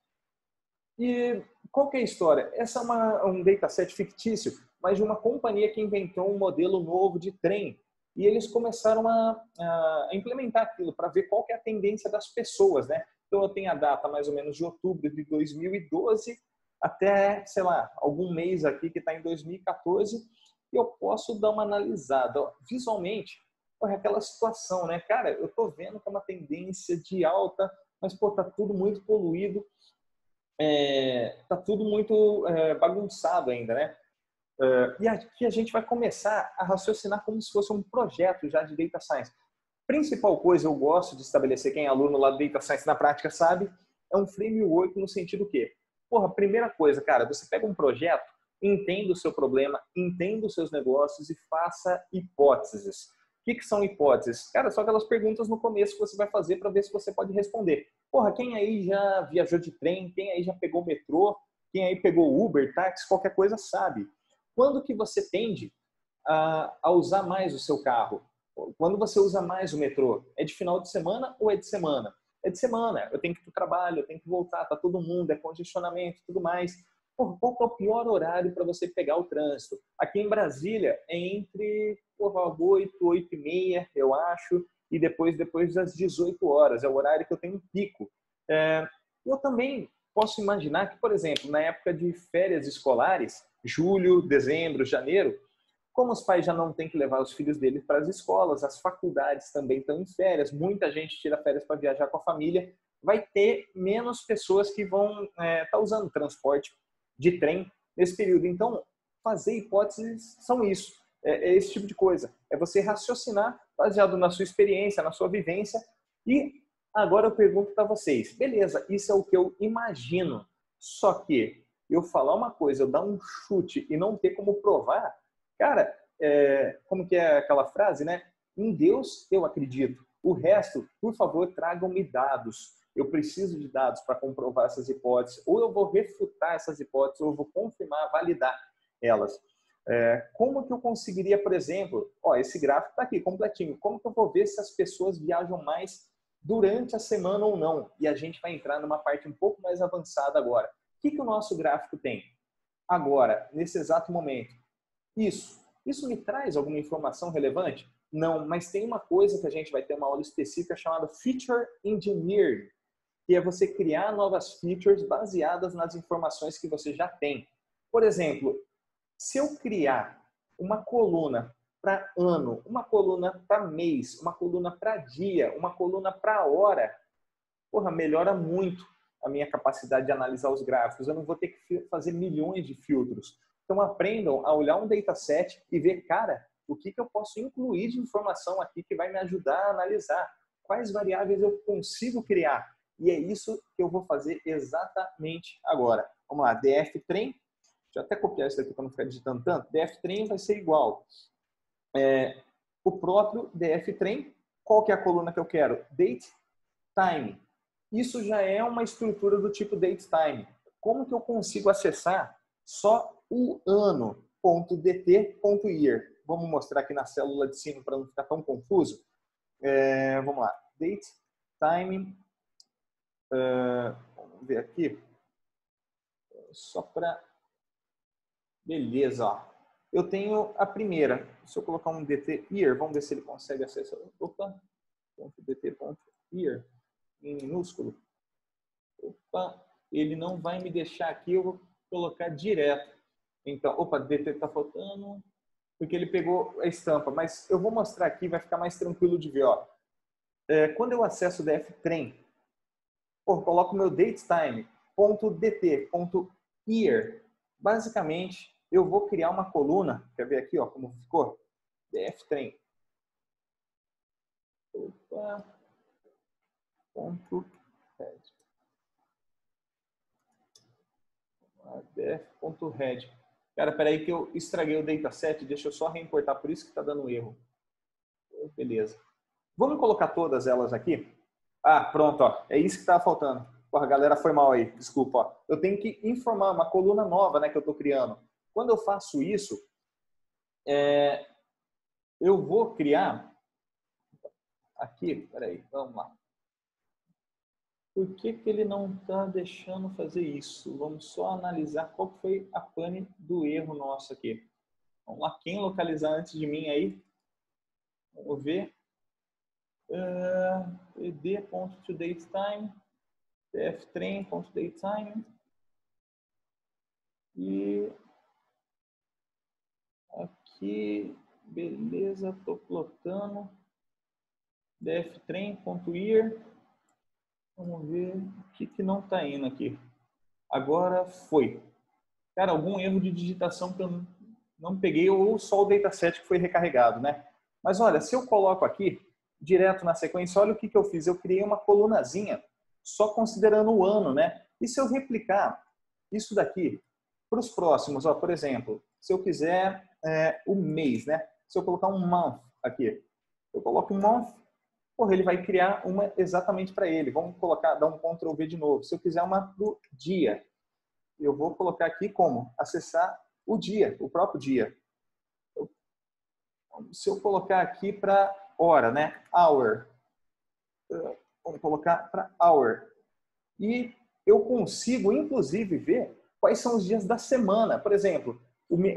E qual que é a história? Essa é um dataset fictício, mas de uma companhia que inventou um modelo novo de trem. E eles começaram a implementar aquilo para ver qual que é a tendência das pessoas, né? Então, eu tenho a data mais ou menos de outubro de 2012 até, sei lá, algum mês aqui que está em 2014, e eu posso dar uma analisada. Ó, visualmente, é aquela situação, né? Cara, eu estou vendo que é uma tendência de alta, mas, pô, tá tudo muito poluído, tá tudo muito bagunçado ainda, né? E aqui a gente vai começar a raciocinar como se fosse um projeto já de Data Science. Principal coisa eu gosto de estabelecer, quem é aluno lá do Data Science na prática sabe, é um framework no sentido que, porra, primeira coisa, cara, você pega um projeto, entenda o seu problema, entenda os seus negócios e faça hipóteses. O que são hipóteses? Cara, são aquelas perguntas no começo que você vai fazer para ver se você pode responder. Porra, quem aí já viajou de trem? Quem aí já pegou metrô? Quem aí pegou Uber, táxi, qualquer coisa sabe. Quando que você tende a usar mais o seu carro? Quando você usa mais o metrô? É de final de semana ou é de semana? É de semana. Eu tenho que ir para o trabalho, eu tenho que voltar, tá todo mundo, é congestionamento e tudo mais. Porra, qual é o pior horário para você pegar o trânsito? Aqui em Brasília é entre 8, 8 e meia, eu acho, e depois das 18 horas. É o horário que eu tenho um pico. Eu também posso imaginar que, por exemplo, na época de férias escolares, julho, dezembro, janeiro, como os pais já não têm que levar os filhos deles para as escolas, as faculdades também estão em férias, muita gente tira férias para viajar com a família, vai ter menos pessoas que vão estar usando transporte de trem nesse período. Então, fazer hipóteses são isso. É esse tipo de coisa. É você raciocinar baseado na sua experiência, na sua vivência. E agora eu pergunto para vocês, beleza, isso é o que eu imagino. Só que eu falar uma coisa, eu dar um chute e não ter como provar, cara, como que é aquela frase, né? Em Deus eu acredito. O resto, por favor, tragam-me dados. Eu preciso de dados para comprovar essas hipóteses. Ou eu vou refutar essas hipóteses, ou eu vou confirmar, validar elas. Como que eu conseguiria, por exemplo, esse gráfico está aqui completinho. Como que eu vou ver se as pessoas viajam mais durante a semana ou não? E a gente vai entrar numa parte um pouco mais avançada agora. O que o nosso gráfico tem? Agora, nesse exato momento. Isso me traz alguma informação relevante? Não, mas tem uma coisa que a gente vai ter uma aula específica chamada Feature Engineering, que é você criar novas features baseadas nas informações que você já tem. Por exemplo, se eu criar uma coluna para ano, uma coluna para mês, uma coluna para dia, uma coluna para hora, porra, melhora muito a minha capacidade de analisar os gráficos. Eu não vou ter que fazer milhões de filtros. Então, aprendam a olhar um dataset e ver, cara, o que eu posso incluir de informação aqui que vai me ajudar a analisar? Quais variáveis eu consigo criar? E é isso que eu vou fazer exatamente agora. Vamos lá, dftrain. Deixa eu até copiar isso aqui para não ficar digitando tanto. dftrain vai ser igual. O próprio dftrain. Qual que é a coluna que eu quero? Date, time. Isso já é uma estrutura do tipo datetime. Como que eu consigo acessar só o ano .dt.year? Vamos mostrar aqui na célula de cima para não ficar tão confuso. Vamos lá. Datetime. Vamos ver aqui. Só para... Beleza, ó. Eu tenho a primeira. Se eu colocar um dt year, vamos ver se ele consegue acessar. Opa. .dt.year em minúsculo. Opa, ele não vai me deixar aqui, eu vou colocar direto. Então, opa, DT está faltando, porque ele pegou a estampa, mas eu vou mostrar aqui, vai ficar mais tranquilo de ver. Ó. Quando eu acesso o dftrain, coloco meu datetime.dt.year. Basicamente, eu vou criar uma coluna, quer ver aqui ó, como ficou? dftrain. Opa, .head. df.head. Cara, peraí que eu estraguei o dataset, deixa eu só reimportar, por isso que está dando erro. Beleza. Vamos colocar todas elas aqui? Ah, pronto, ó. É isso que estava faltando. Porra, a galera foi mal aí, desculpa. Ó. Eu tenho que informar uma coluna nova, né, que eu estou criando. Quando eu faço isso, eu vou criar aqui, peraí, vamos lá. Por que que ele não está deixando fazer isso? Vamos só analisar qual foi a pane do erro nosso aqui. Vamos lá, quem localizar antes de mim aí? Vamos ver. ed.toDateTime, dftrain.datetime. E aqui, beleza, estou plotando. dftrain.year. Vamos ver o que não está indo aqui. Agora foi. Cara, algum erro de digitação que eu não peguei ou só o dataset que foi recarregado, né? Mas olha, se eu coloco aqui, direto na sequência, olha o que eu fiz. Eu criei uma colunazinha só considerando o ano, né? E se eu replicar isso daqui para os próximos, ó, por exemplo, se eu quiser o mês, né? Se eu colocar um month aqui, eu coloco um month, porra, ele vai criar uma exatamente para ele. Vamos colocar, dar um Ctrl V de novo. Se eu quiser uma do dia, eu vou colocar aqui como acessar o dia, o próprio dia. Se eu colocar aqui para hora, né? Hour. Vamos colocar para hour. E eu consigo, inclusive, ver quais são os dias da semana. Por exemplo,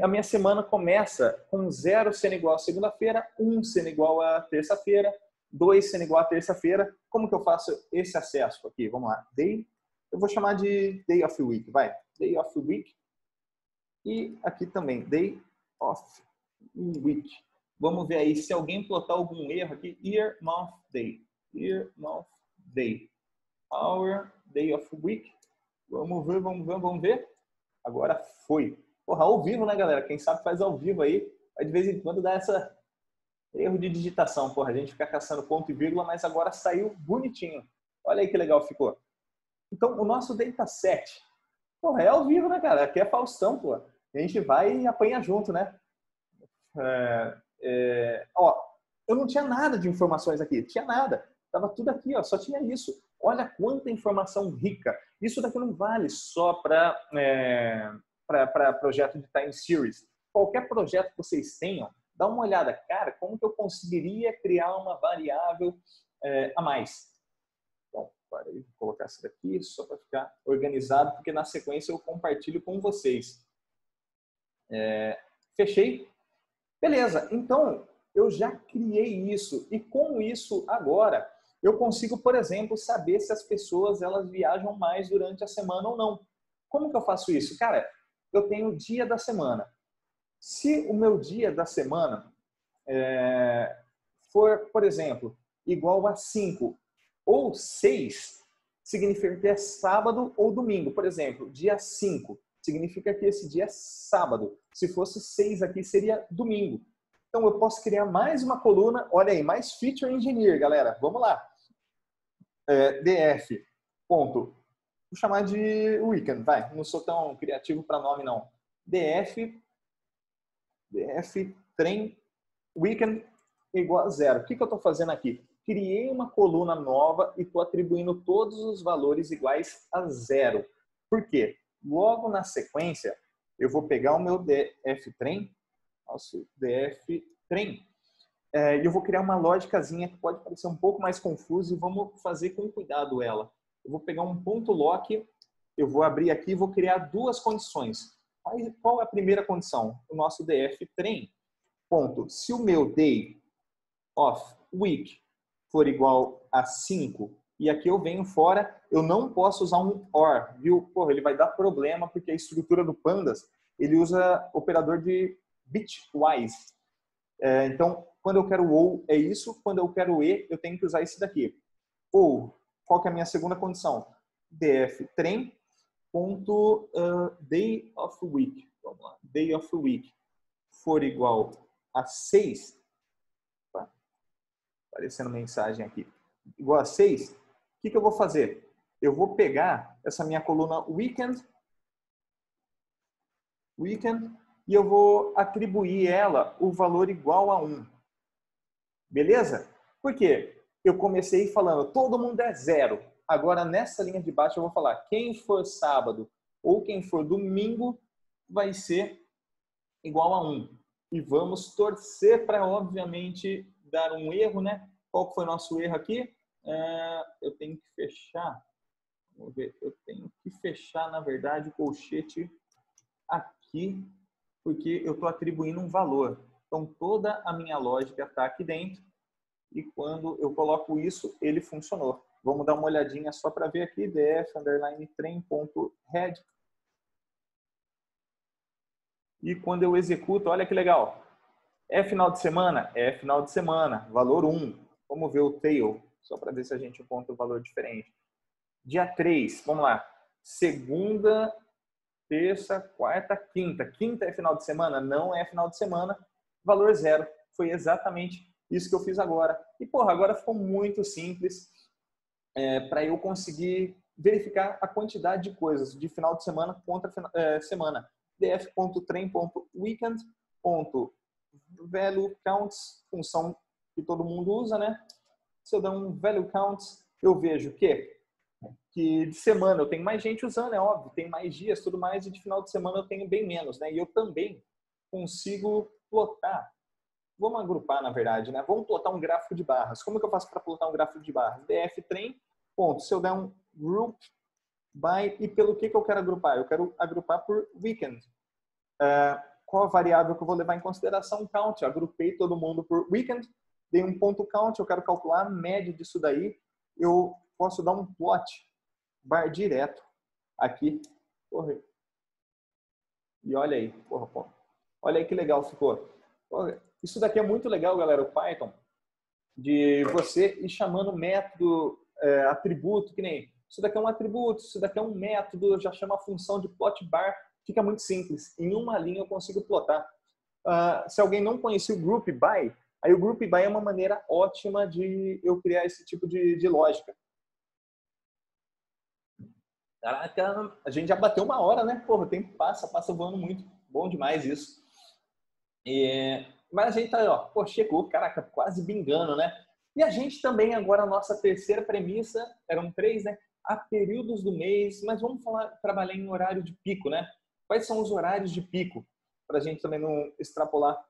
a minha semana começa com 0 sendo igual a segunda-feira, 1 sendo igual a terça-feira, 2 sendo igual a terça-feira. Como que eu faço esse acesso aqui? Vamos lá. Day. Eu vou chamar de Day of Week. Vai. Day of Week. E aqui também, Day of Week. Vamos ver aí se alguém plotar algum erro aqui. Year, month, day. Year, month, day. Hour, day of week. Vamos ver, vamos ver, vamos ver. Agora foi. Porra, ao vivo, né, galera? Quem sabe faz ao vivo aí. Vai de vez em quando dar essa erro de digitação. Porra, a gente fica caçando ponto e vírgula, mas agora saiu bonitinho. Olha aí que legal ficou. Então, o nosso dataset, porra, é ao vivo, né, cara? Aqui é Faustão, pô. A gente vai e apanha junto, né? Ó, eu não tinha nada de informações aqui, tinha nada. Tava tudo aqui, ó, só tinha isso. Olha quanta informação rica. Isso daqui não vale só para projeto de time series. Qualquer projeto que vocês tenham, dá uma olhada, cara, como que eu conseguiria criar uma variável a mais? Então, vou colocar isso daqui só para ficar organizado, porque na sequência eu compartilho com vocês. Fechei. Beleza, então eu já criei isso e com isso agora eu consigo, por exemplo, saber se as pessoas elas viajam mais durante a semana ou não. Como que eu faço isso? Cara, eu tenho o dia da semana. Se o meu dia da semana for, por exemplo, igual a 5 ou 6, significa que é sábado ou domingo. Por exemplo, dia 5 significa que esse dia é sábado. Se fosse 6 aqui, seria domingo. Então, eu posso criar mais uma coluna. Olha aí, mais Feature Engineer, galera. Vamos lá. DF. Ponto. Vou chamar de Weekend, vai. Não sou tão criativo para nome, não. DF Train Weekend igual a 0. O que eu estou fazendo aqui? Criei uma coluna nova e estou atribuindo todos os valores iguais a 0. Por quê? Logo na sequência, eu vou pegar o meu dftrain, nosso dftrain, e eu vou criar uma lógicazinha que pode parecer um pouco mais confusa e vamos fazer com cuidado ela. Eu vou pegar um ponto lock, eu vou abrir aqui e vou criar duas condições. Qual é a primeira condição? O nosso dftrain, ponto. Se o meu day of week for igual a 5 e aqui eu venho fora, eu não posso usar um OR, viu? Porra, ele vai dar problema porque a estrutura do Pandas, ele usa operador de bitwise. Então, quando eu quero ou é isso, quando eu quero e, eu tenho que usar esse daqui. Ou, qual que é a minha segunda condição? dftrain ponto day of week. Vamos lá. Day of week for igual a 6. Aparecendo mensagem aqui. Igual a 6. O que eu vou fazer? Eu vou pegar essa minha coluna weekend e eu vou atribuir ela o valor igual a 1. Beleza? Por quê? Eu comecei falando, todo mundo é 0. Agora, nessa linha de baixo, eu vou falar, quem for sábado ou quem for domingo vai ser igual a 1. E vamos torcer para, obviamente, dar um erro, né? Qual foi o nosso erro aqui? Eu tenho que fechar. Vamos ver, eu tenho que fechar, na verdade, o colchete aqui, porque eu estou atribuindo um valor. Então, toda a minha lógica está aqui dentro e quando eu coloco isso, ele funcionou. Vamos dar uma olhadinha só para ver aqui, df_trem.head. E quando eu executo, olha que legal. É final de semana? É final de semana. Valor 1. Vamos ver o tail, só para ver se a gente encontra um valor diferente. Dia 3, vamos lá. Segunda, terça, quarta, quinta. Quinta é final de semana? Não é final de semana. Valor 0. Foi exatamente isso que eu fiz agora. E, porra, agora ficou muito simples para eu conseguir verificar a quantidade de coisas de final de semana contra semana. df.trem.weekend.valueCounts, função que todo mundo usa, né? Se eu der um value counts, eu vejo que de semana eu tenho mais gente usando, é óbvio, tem mais dias, tudo mais, e de final de semana eu tenho bem menos, né? E eu também consigo plotar. Vamos agrupar, na verdade, né? Vamos plotar um gráfico de barras. Como que eu faço para plotar um gráfico de barras? df_trem, ponto. Se eu der um group by, e pelo que eu quero agrupar? Eu quero agrupar por weekend. Qual a variável que eu vou levar em consideração? Count. Eu agrupei todo mundo por weekend, dei um ponto count, eu quero calcular a média disso daí. Eu posso dar um plot bar direto aqui. Porra. E olha aí. Porra. Olha aí que legal ficou. Porra. Isso daqui é muito legal, galera, o Python, de você ir chamando método, atributo, que nem isso daqui é um atributo, isso daqui é um método, eu já chamo a função de plot bar, fica muito simples. Em uma linha eu consigo plotar. Se alguém não conhecia o group by, aí o group by é uma maneira ótima de eu criar esse tipo de lógica. Caraca, a gente já bateu 1 hora, né? Porra, o tempo passa voando muito. Bom demais isso. Mas a gente tá, ó, pô, chegou, caraca, quase bingando, né? E a gente também, agora, a nossa terceira premissa, eram 3, né? Há períodos do mês, mas vamos trabalhar em horário de pico, né? Quais são os horários de pico? Para a gente também não extrapolar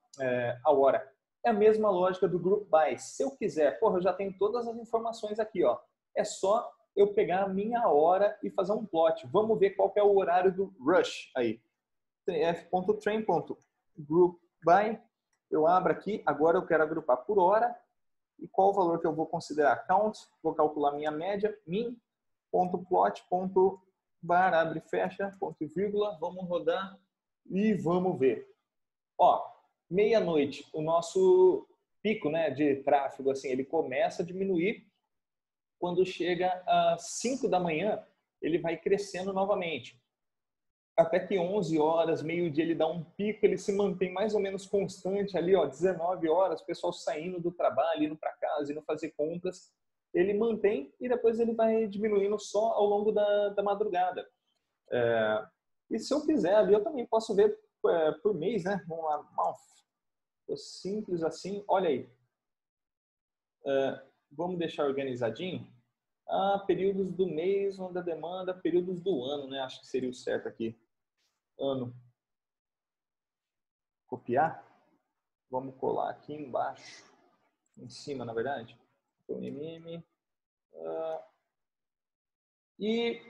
a hora. É a mesma lógica do Group By. Se eu quiser, porra, eu já tenho todas as informações aqui, ó. É só eu pegar a minha hora e fazer um plot. Vamos ver qual que é o horário do rush aí. f.train.groupby. Eu abro aqui, agora eu quero agrupar por hora. E qual o valor que eu vou considerar? Count, vou calcular minha média, min.plot.bar, abre e fecha, ponto e vírgula, vamos rodar e vamos ver. Ó, meia-noite, o nosso pico, né, de tráfego, assim, ele começa a diminuir. Quando chega às 5 da manhã, ele vai crescendo novamente. Até que 11 horas, meio-dia, ele dá um pico, ele se mantém mais ou menos constante ali, ó, 19 horas, o pessoal saindo do trabalho, indo para casa, indo fazer compras, ele mantém e depois ele vai diminuindo só ao longo da madrugada. E se eu quiser ali, eu também posso ver por mês, né? Vamos lá, simples assim, olha aí. Vamos deixar organizadinho. Períodos do mês, onda demanda, períodos do ano, né? Acho que seria o certo aqui. Ano. Copiar. Vamos colar aqui embaixo. Em cima, na verdade. E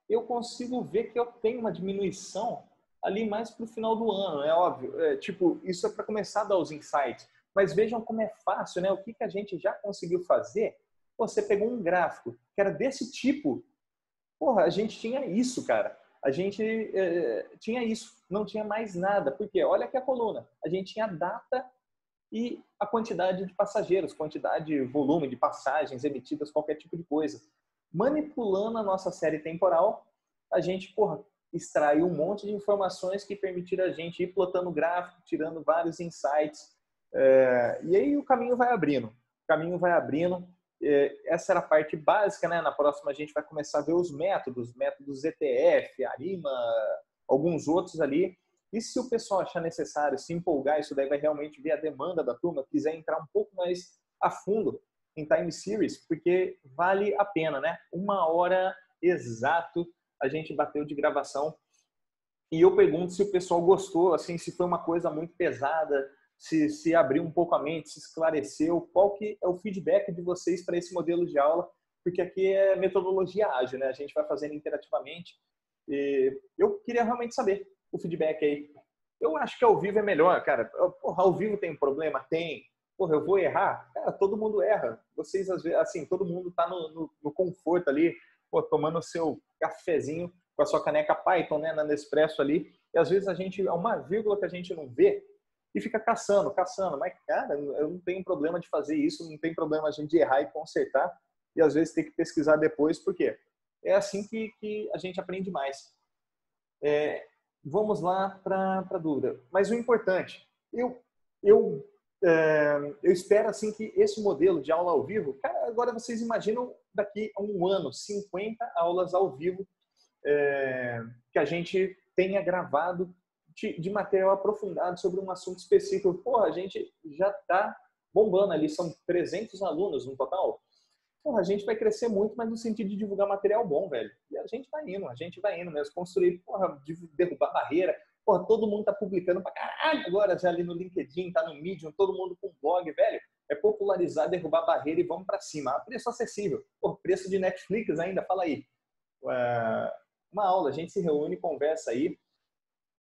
eu consigo ver que eu tenho uma diminuição ali mais para o final do ano, é óbvio. Tipo, isso é para começar a dar os insights. Mas vejam como é fácil, né? O que a gente já conseguiu fazer. Você pegou um gráfico que era desse tipo. Porra, a gente tinha isso, cara. A gente tinha isso, não tinha mais nada. Por quê? Olha aqui a coluna. A gente tinha a data e a quantidade de passageiros, quantidade, volume de passagens emitidas, qualquer tipo de coisa. Manipulando a nossa série temporal, a gente, porra, extraiu um monte de informações que permitiram a gente ir plotando gráfico, tirando vários insights. E aí o caminho vai abrindo. O caminho vai abrindo. Essa era a parte básica, né? Na próxima a gente vai começar a ver os métodos ETF, ARIMA, alguns outros ali. E se o pessoal achar necessário se empolgar, isso daí vai realmente ver a demanda da turma, quiser entrar um pouco mais a fundo em time series, porque vale a pena, né? 1 hora exato a gente bateu de gravação. E eu pergunto se o pessoal gostou, assim, se foi uma coisa muito pesada, se abriu um pouco a mente, se esclareceu, qual que é o feedback de vocês para esse modelo de aula, porque aqui é metodologia ágil, né? A gente vai fazendo interativamente. E eu queria realmente saber o feedback aí. Eu acho que ao vivo é melhor, cara. Porra, ao vivo tem um problema? Tem. Porra, eu vou errar? Cara, todo mundo erra. Vocês, às vezes, assim, todo mundo tá no conforto ali, pô, tomando o seu cafezinho com a sua caneca Python, né, na Nespresso ali. E às vezes a gente, é uma vírgula que a gente não vê e fica caçando. Mas, cara, eu não tenho problema de fazer isso, não tem problema a gente errar e consertar. E às vezes tem que pesquisar depois, porque é assim que a gente aprende mais. Vamos lá para a dúvida. Mas o importante, eu espero assim que esse modelo de aula ao vivo, cara, agora vocês imaginam daqui a um ano, 50 aulas ao vivo que a gente tenha gravado de material aprofundado sobre um assunto específico. Porra, a gente já está bombando ali, são 300 alunos no total. Porra, a gente vai crescer muito, mas no sentido de divulgar material bom, velho. E a gente vai indo mesmo. Construir, porra, derrubar barreira. Porra, todo mundo tá publicando pra caralho agora, já ali no LinkedIn, tá no Medium, todo mundo com blog, velho. É popularizar, derrubar barreira e vamos pra cima. A preço acessível. Porra, preço de Netflix ainda, fala aí. Uma aula, a gente se reúne, conversa aí.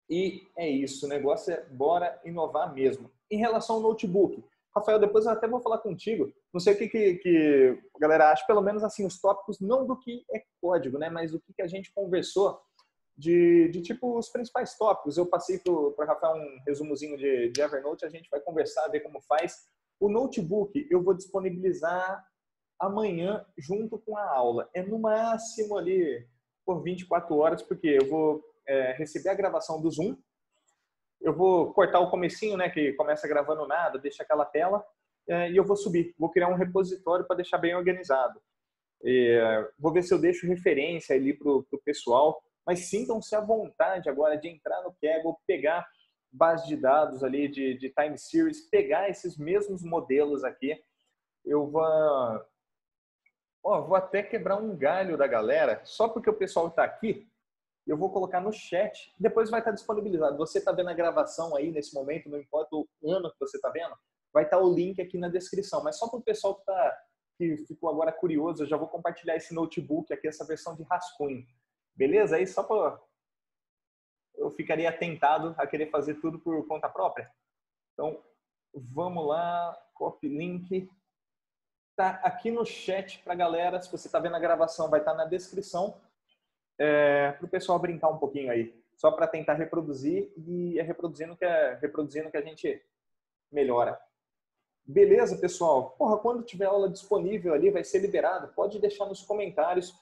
E é isso, o negócio é bora inovar mesmo. Em relação ao notebook, Rafael, depois eu até vou falar contigo. Não sei o que a galera acha, pelo menos assim, os tópicos, não do que é código, né? Mas do que a gente conversou de tipo os principais tópicos. Eu passei para o Rafael um resumozinho de Evernote, a gente vai conversar, ver como faz. O notebook eu vou disponibilizar amanhã junto com a aula. É no máximo ali por 24 horas, porque eu vou receber a gravação do Zoom. Eu vou cortar o comecinho, né, que começa gravando nada, deixa aquela tela, e eu vou subir. Vou criar um repositório para deixar bem organizado. Vou ver se eu deixo referência ali para o pessoal, mas sintam-se à vontade agora de entrar no Kaggle, pegar base de dados ali de time series, pegar esses mesmos modelos aqui. Eu vou até quebrar um galho da galera, só porque o pessoal está aqui. Eu vou colocar no chat, depois vai estar disponibilizado. Você está vendo a gravação aí nesse momento, não importa o ano que você está vendo, vai estar o link aqui na descrição. Mas só para o pessoal que ficou agora curioso, eu já vou compartilhar esse notebook aqui, essa versão de rascunho. Beleza? Aí só para... Eu ficaria tentado a querer fazer tudo por conta própria. Então, vamos lá, copy link. Tá aqui no chat para a galera, se você está vendo a gravação, vai estar na descrição. Para o pessoal brincar um pouquinho aí, só para tentar reproduzir, e é reproduzindo que a gente melhora. Beleza, pessoal? Porra, quando tiver aula disponível ali, vai ser liberado, pode deixar nos comentários.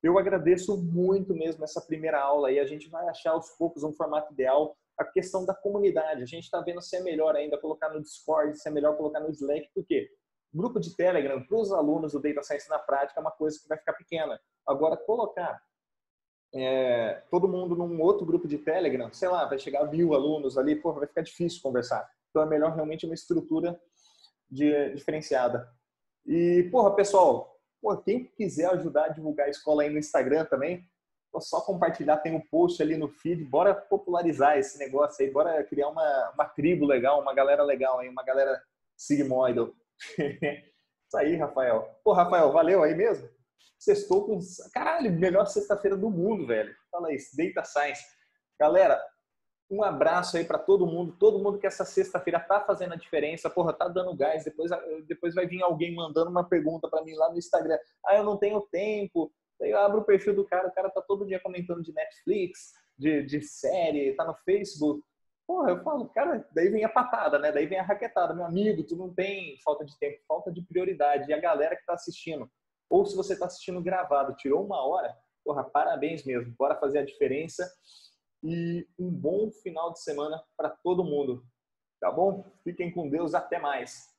Eu agradeço muito mesmo essa primeira aula aí, a gente vai achar aos poucos um formato ideal. A questão da comunidade, a gente está vendo se é melhor ainda colocar no Discord, se é melhor colocar no Slack, porque grupo de Telegram para os alunos do Data Science na prática é uma coisa que vai ficar pequena. Agora, colocar todo mundo num outro grupo de Telegram, sei lá, vai chegar a 1000 alunos ali, porra, vai ficar difícil conversar. Então é melhor realmente uma estrutura diferenciada. E, porra, pessoal, quem quiser ajudar a divulgar a escola aí no Instagram também, é só compartilhar, tem um post ali no feed, bora popularizar esse negócio aí, bora criar uma tribo legal, uma galera legal aí, uma galera sigmoidal. Isso aí, Rafael. Pô, Rafael, valeu aí mesmo? Sextou com... Caralho, melhor sexta-feira do mundo, velho. Fala isso, Data Science. Galera, um abraço aí para todo mundo que essa sexta-feira tá fazendo a diferença, porra, tá dando gás, depois vai vir alguém mandando uma pergunta para mim lá no Instagram. Eu não tenho tempo. Aí eu abro o perfil do cara, o cara tá todo dia comentando de Netflix, de série, tá no Facebook. Porra, eu falo, cara, daí vem a patada, né? Daí vem a raquetada. Meu amigo, tu não tem falta de tempo, falta de prioridade. E a galera que tá assistindo, ou se você tá assistindo gravado, tirou uma hora, porra, parabéns mesmo. Bora fazer a diferença. E um bom final de semana para todo mundo. Tá bom? Fiquem com Deus. Até mais.